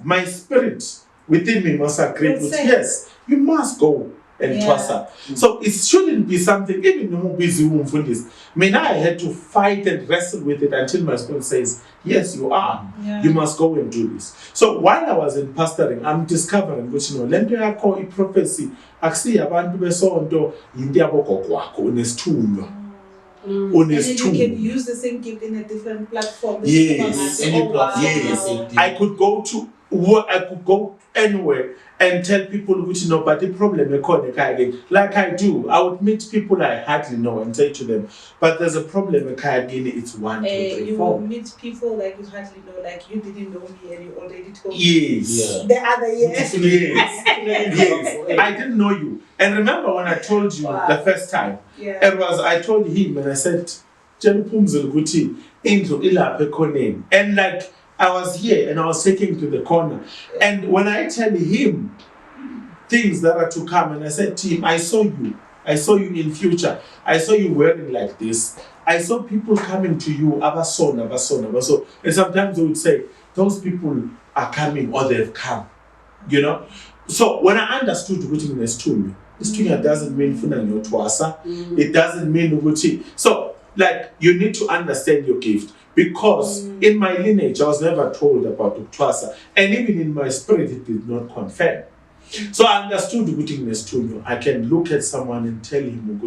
my spirit within me must agree with, yes, you must go and Twasa. So it shouldn't be something, even I had to fight and wrestle with it until my spirit says, yes, you are. You must go and do this. So while I was in pastoring, I'm discovering, lento yakho prophecy, akusiya abantu besonto into yabo kwakho unesithunywa. And then you can use the same gift in a different platform. Yes. I could go anywhere and tell people which but the problem like I do. I would meet people I hardly know and say to them, but there's a problem it's 1, 2, 3, 4. You will meet people like you hardly know, like you didn't know me and you already told me. Yes. The other yes. Yes. I didn't know you. And remember when I told you the first time, I told him and I said, and like I was here and I was taking to the corner. And when I tell him things that are to come, and I said to him, I saw you in future. I saw you wearing like this. I saw people coming to you, Abason. And sometimes they would say, those people are coming or they've come. You know? So when I understood what it means to me, doesn't mean funang twasa. It doesn't mean uguchi. So like you need to understand your gift. Because in my lineage, I was never told about Uktwasa. And even in my spirit, it did not confirm. So I understood Ugutingness. I can look at someone and tell him,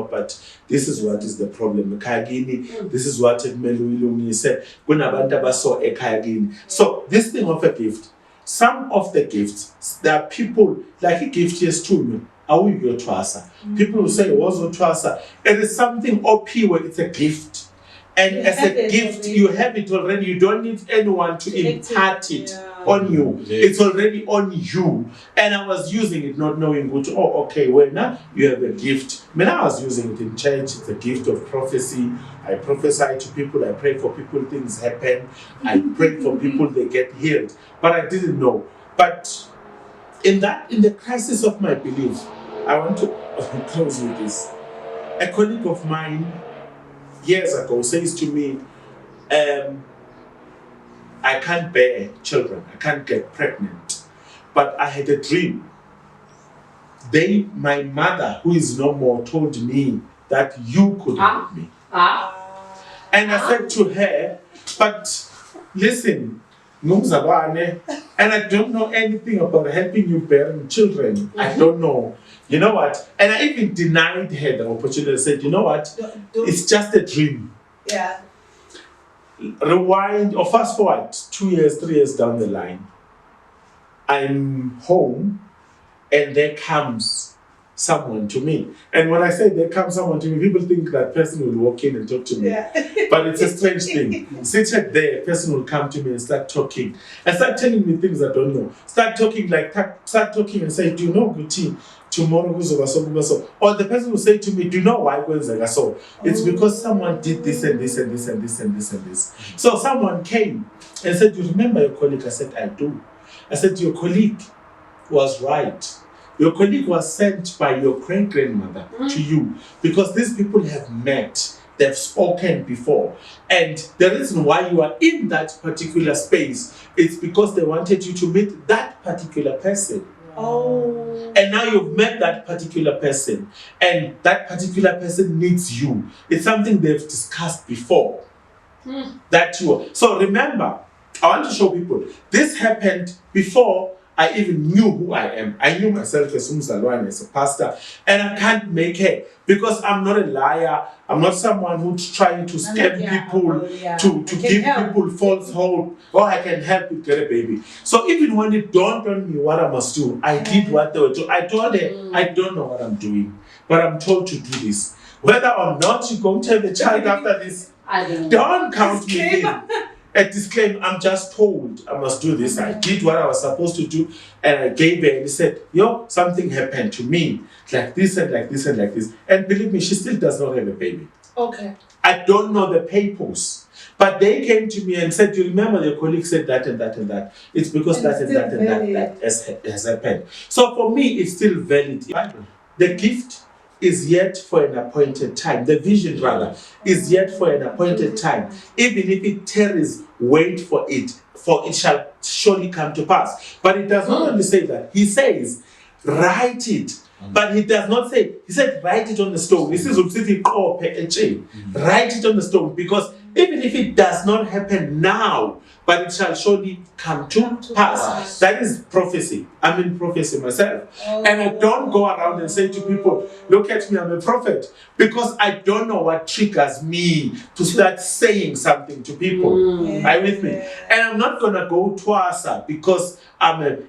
but this is what is the problem. This is what Meluilungi said. So this thing of a gift, some of the gifts, there are people, like a gift yes to me. People will say, what's Twasa? It is something OP where it's a gift. And as a gift, already. You have it already. You don't need anyone to impart it on you. It's already on you. And I was using it not knowing what, now you have a gift. I was using it in church. It's a gift of prophecy. I prophesy to people. I pray for people. Things happen. I pray for people. They get healed. But I didn't know. But in the crisis of my belief, I want to close with this. A colleague of mine years ago says to me, I can't bear children, I can't get pregnant. But I had a dream. My mother, who is no more, told me that you could help me. And I said to her, but listen, Ngumzalwane, and I don't know anything about helping you bearing children. I don't know. You know what? And I even denied her the opportunity. I said, you know what? It's just a dream. Yeah. Rewind or fast forward 2 years, 3 years down the line. I'm home, and there comes someone to me. And when I say there comes someone to me, people think that person will walk in and talk to me. Yeah. But it's a strange thing. Seated there, a person will come to me and start talking. And start telling me things I don't know. Start talking and say, do you know Guti? Tomorrow so. Or the person will say to me, do you know why so? It's because someone did this and this and this and this and this and this. So someone came and said, do you remember your colleague? I said, I do. I said, your colleague was right. Your colleague was sent by your great-grandmother to you because these people have met, they've spoken before. And the reason why you are in that particular space is because they wanted you to meet that particular person. Oh. And now you've met that particular person, and that particular person needs you. It's something they've discussed before. That you are. So remember, I want to show people, this happened before I even knew who I am. I knew myself as Phumzile, as a pastor, and I can't make it because I'm not a liar. I'm not someone who's trying to scam people, to give people false hope. Or I can help you get a baby. So even when it dawned on me what I must do, I did what they were doing. I told her, I don't know what I'm doing, but I'm told to do this. Whether or not you're going to have a child after this, don't count me in. A disclaimer, I'm just told I must do this. I did what I was supposed to do, and I gave her, and he said, something happened to me, like this and like this and like this. And believe me, she still does not have a baby. Okay. I don't know the papers, but they came to me and said, do you remember your colleague said that and that and that? It's because that and that and that has happened. So for me, it's still valid. The gift is yet for an appointed time. The vision, rather, is yet for an appointed time. Even if it tarries, wait for it shall surely come to pass. But it does not only say that. He says, write it. But he does not say, he said, write it on the stone. This is write it on the stone, because even if it does not happen now, but it shall surely come to pass. That is prophecy. I'm in prophecy myself. And I don't go around and say to people, look at me, I'm a prophet. Because I don't know what triggers me to start saying something to people. Are you with me? And I'm not going to go Twasa because I didn't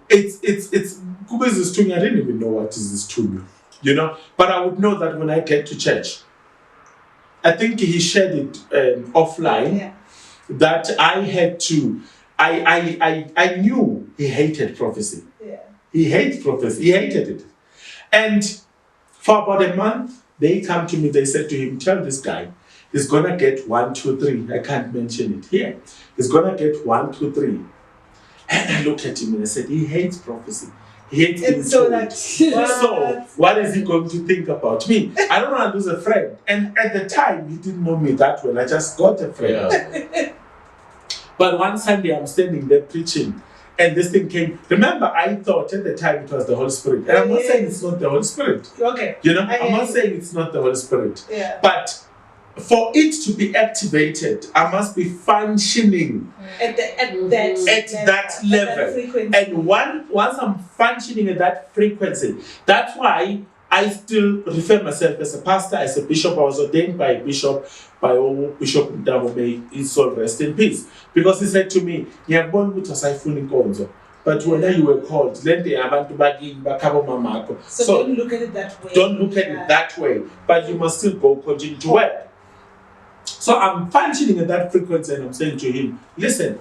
even know what is this to me. But I would know that when I get to church. I think he shared it offline. That I had to, I knew he hated prophecy. Yeah. He hates prophecy. He hated it. And for about a month, they come to me, they said to him, tell this guy, he's going to get 1, 2, 3. I can't mention it here. He's going to get 1, 2, 3. And I looked at him and I said, he hates prophecy. He hates being told. So what is he going to think about me? I don't want to lose a friend. And at the time, he didn't know me that well. I just got a friend. Yeah. But one Sunday, I'm standing there preaching, and this thing came. Remember, I thought at the time it was the Holy Spirit. And I'm not saying it's not the Holy Spirit. Okay. I'm not saying it's not the Holy Spirit. Yeah. But for it to be activated, I must be functioning at that level. And once I'm functioning at that frequency, that's why I still refer myself as a pastor, as a bishop. I was ordained by Bishop Bishop Ndabo, may his soul rest in peace. Because he said to me, but when you were called, so don't look at it that way. Don't look at it that way. But you must still continue to work. So I'm functioning at that frequency and I'm saying to him, listen,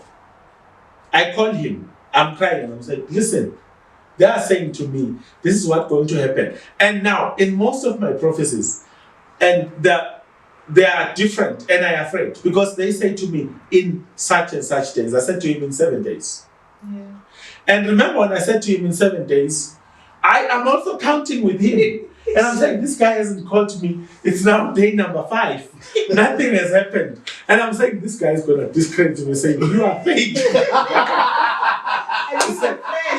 I call him, I'm crying and I'm saying, listen, they are saying to me, this is what's going to happen. And now, in most of my prophecies, and they are different, and I am afraid, because they say to me, in such and such days. I said to him, in 7 days. Yeah. And remember when I said to him, in 7 days, I am also counting with him. And I'm saying, this guy hasn't called me. It's now day number 5. Nothing has happened. And I'm saying, this guy is going to discredit me, saying, you are fake.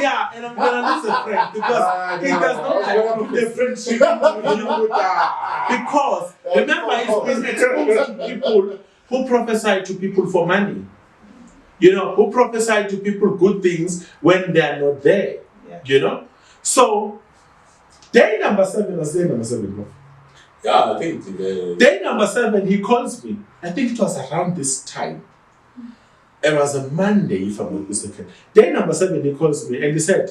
Yeah, and I'm going to lose a friend because he does not like to put a friendship with you. Because, remember, he's been exposed to people who prophesy to people for money. who prophesy to people good things when they are not there. Yeah. So day number 7 was day number 7. No? Yeah, I think Day number 7, he calls me. I think it was around this time. It was a Monday, if I'm not mistaken. Day number 7, he calls me and he said,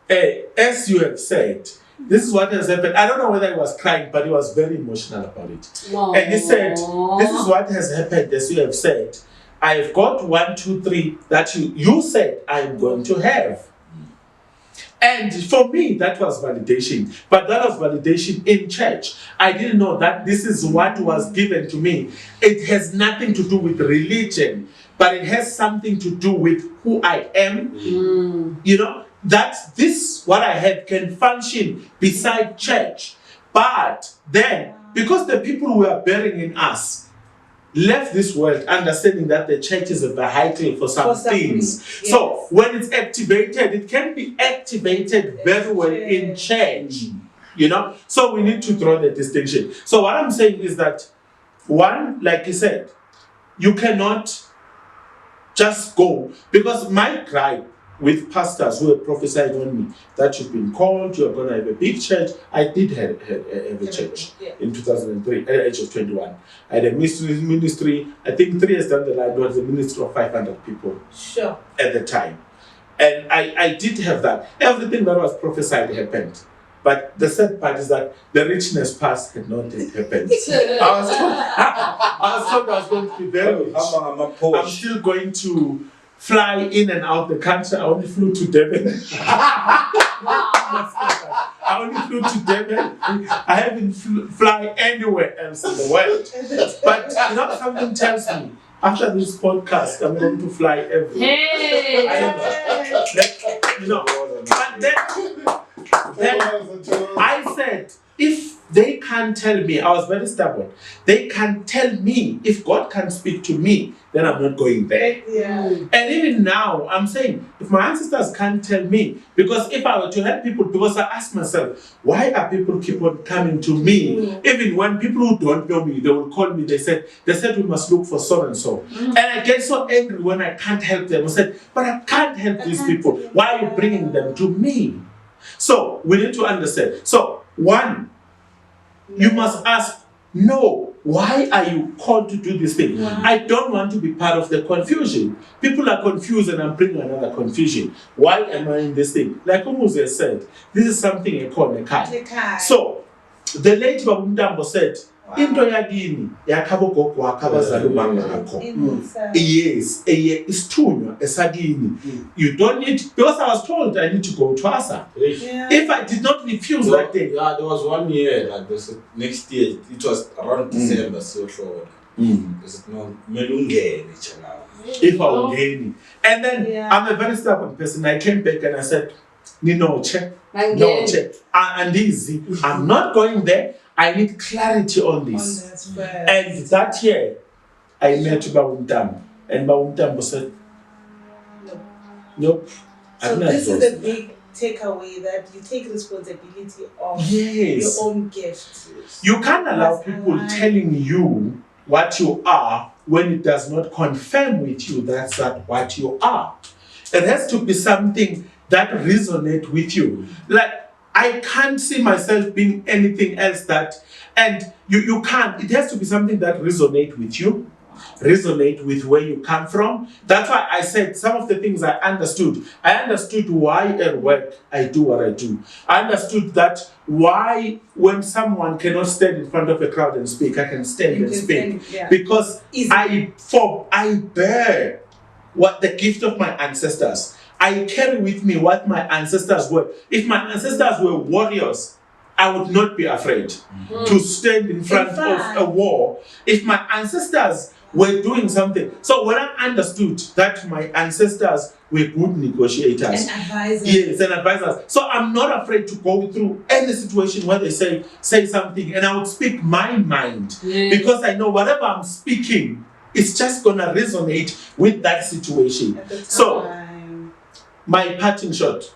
"Hey, as you have said, this is what has happened." I don't know whether he was crying, but he was very emotional about it. Aww. And he said, "This is what has happened, as you have said. I've got 1, 2, 3 that you said I'm going to have." And for me, that was validation. But that was validation in church. I didn't know that this is what was given to me. It has nothing to do with religion, but it has something to do with who I am. That this, what I have, can function beside church. But then, because the people who are bearing in us left this world understanding that the church is a vehicle for some things. Yes. So when it's activated, it can be activated very well in church. So we need to draw the distinction. So what I'm saying is that, one, like you said, you cannot just go, because my gripe with pastors who are prophesying on me that you've been called, you're going to have a big church. I did have a church in 2003 at the age of 21. I had a ministry, I think 3 years down the line, it was a ministry of 500 people at the time. And I did have that. Everything that was prophesied happened. But the sad part is that the richness part had not yet happened. I was told I was going to be very rich. I'm still going to fly in and out the country. I only flew to Devon. I only flew to Devon. I haven't fly anywhere else in the world. But something tells me, after this podcast, I'm going to fly everywhere. Hey! But then I said, if they can't tell me, I was very stubborn, they can tell me, if God can speak to me, then I'm not going there. And even now, I'm saying, if my ancestors can't tell me, because if I were to help people, because I ask myself, why are people keep on coming to me? Even when people who don't know me, they will call me, they said we must look for so and so. And I get so angry when I can't help them. I said, but I can't help these people. Why are you bringing them to me? So we need to understand. So one, you must ask, no, why are you called to do this thing? I don't want to be part of the confusion. People are confused and I'm bringing another confusion. Why am I in this thing? Like Phumzile said, this is something I call a kai. So the late Babu Mtambo said, into yakini yakhabogogo wakhabazala umama wakho. Yes, isithunywa esakini. You don't need, because I was told I need to go to Asa. If I did not refuse that day. Yeah, there was 1 year, like this, next year, it was around December, so sure. Because no, if I will gain it. And then I'm a very stubborn person. I came back and I said, no check. And easy. I'm not going there. I need clarity on this. And that year, I met Babu Mtambo. And Babu Mtambo said, nope. So this is the big takeaway, that you take responsibility of your own gift. You can't allow people telling you what you are when it does not confirm with you that's not what you are. It has to be something that resonates with you. Like, I can't see myself being anything else and you can't. It has to be something that resonates with you, resonate with where you come from. That's why I said some of the things I understood. I understood why at work I do what I do. I understood that why when someone cannot stand in front of a crowd and speak, I can stand and speak. Because I bear what the gift of my ancestors. I carry with me what my ancestors were. If my ancestors were warriors, I would not be afraid to stand in front of a war. If my ancestors were doing something. So when I understood that my ancestors were good negotiators. And advisors. Yes, and advisors. So I'm not afraid to go through any situation where they say something and I would speak my mind. Because I know whatever I'm speaking, it's just going to resonate with that situation. So, my parting shot,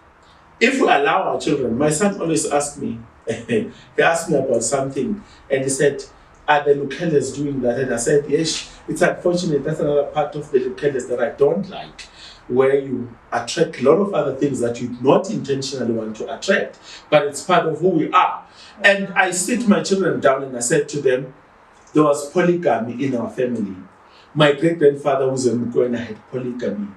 if we allow our children, my son always asks me, he asked me about something and he said, are the Lukeles doing that? And I said, yes, it's unfortunate. That's another part of the Lukeles that I don't like, where you attract a lot of other things that you not intentionally want to attract, but it's part of who we are. And I sit my children down and I said to them, there was polygamy in our family. My great-grandfather, who's a Mukwena, had polygamy.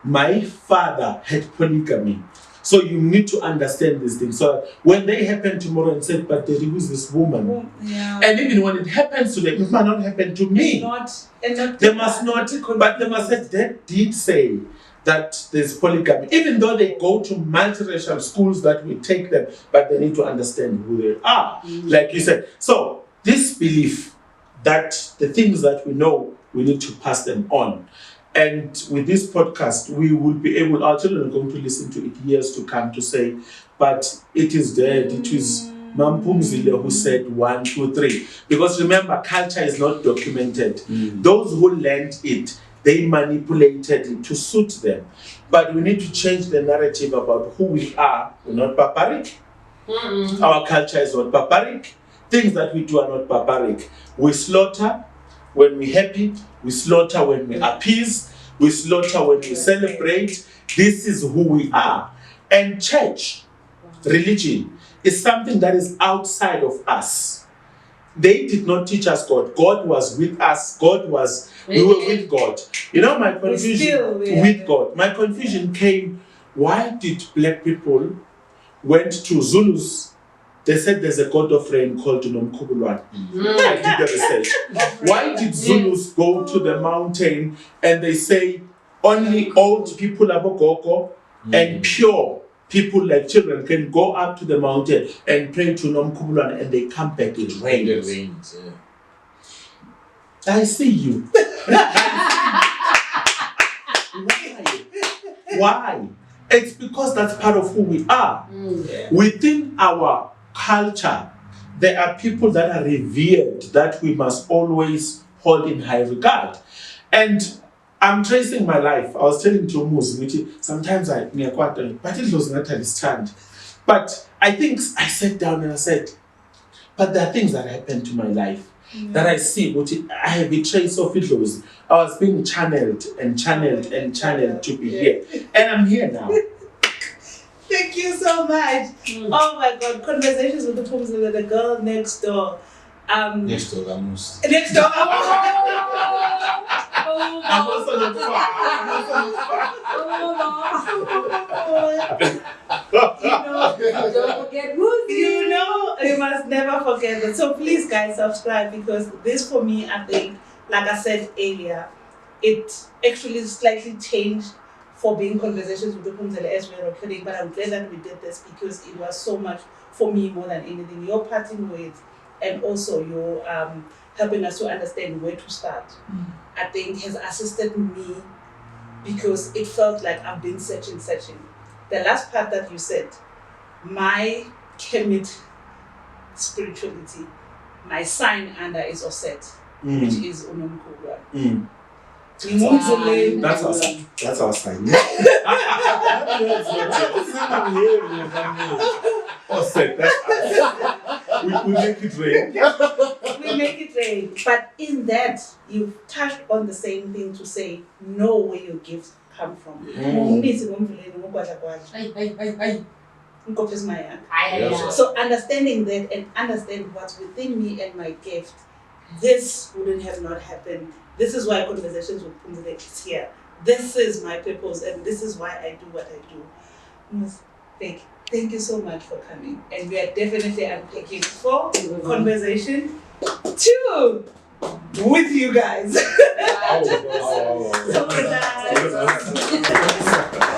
My father had polygamy. So you need to understand these things. So when they happen tomorrow and say, but Daddy, who's this woman? Yeah. And even when it happens to them, it might not happen to me. They must not, but they must say, Dad did say that there's polygamy. Even though they go to multiracial schools that we take them, but they need to understand who they are. Like you said. So this belief that the things that we know, we need to pass them on. And with this podcast, we will be able, our children are going to listen to it years to come to say, but it is dead. It is Mam Phumzile who said 1, 2, 3. Because remember, culture is not documented. Those who learned it, they manipulated it to suit them. But we need to change the narrative about who we are. We're not barbaric. Our culture is not barbaric. Things that we do are not barbaric. We slaughter when we're happy. We slaughter when we appease. We slaughter when we celebrate. This is who we are. And church, religion, is something that is outside of us. They did not teach us God. God was with us. We were with God. You know, my confusion with God. My confusion came, why did black people went to Zulus? They said there's a god of rain called Nomkhubulwane. I did the research. Why did Zulus go to the mountain and they say only old people, abogoko, and pure people like children can go up to the mountain and pray to Nomkhubulwane and they come back, it rains. I see you. Why? It's because that's part of who we are. Within our culture, there are people that are revered that we must always hold in high regard. And I'm tracing my life. I was telling to Muzi, sometimes but it was not understand. But I think I sat down and I said, but there are things that happened to my life that I see, but I have a trace of it. I was being channeled to be here. And I'm here now. Thank you so much. Oh my God, conversations with the Phumzile, the girl next door. Next door, Gamus. Next door. I'm also not Don't forget Muzi. You must never forget that. So please, guys, subscribe, because this, for me, I think, like I said earlier, it actually slightly changed for being conversations with the Phumzile as we were recording. But I'm glad that we did this because it was so much for me more than anything. Your parting words and also your helping us to understand where to start, I think has assisted me, because it felt like I've been searching. The last part that you said, my Kemet spirituality, my sign under is Osset, which is Unomkhubulwane. That's our sign. We make it rain. We make it rain. But in that, you've touched on the same thing to say, know where your gifts come from. So understanding that and understand what's within me and my gift, this wouldn't have not happened. This is why Conversations with Phumzile is here. This is my purpose, and this is why I do what I do. Thank you so much for coming. And we are definitely unpacking for Conversation 2 with you guys. So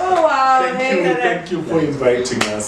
Oh wow. Thank you for inviting us.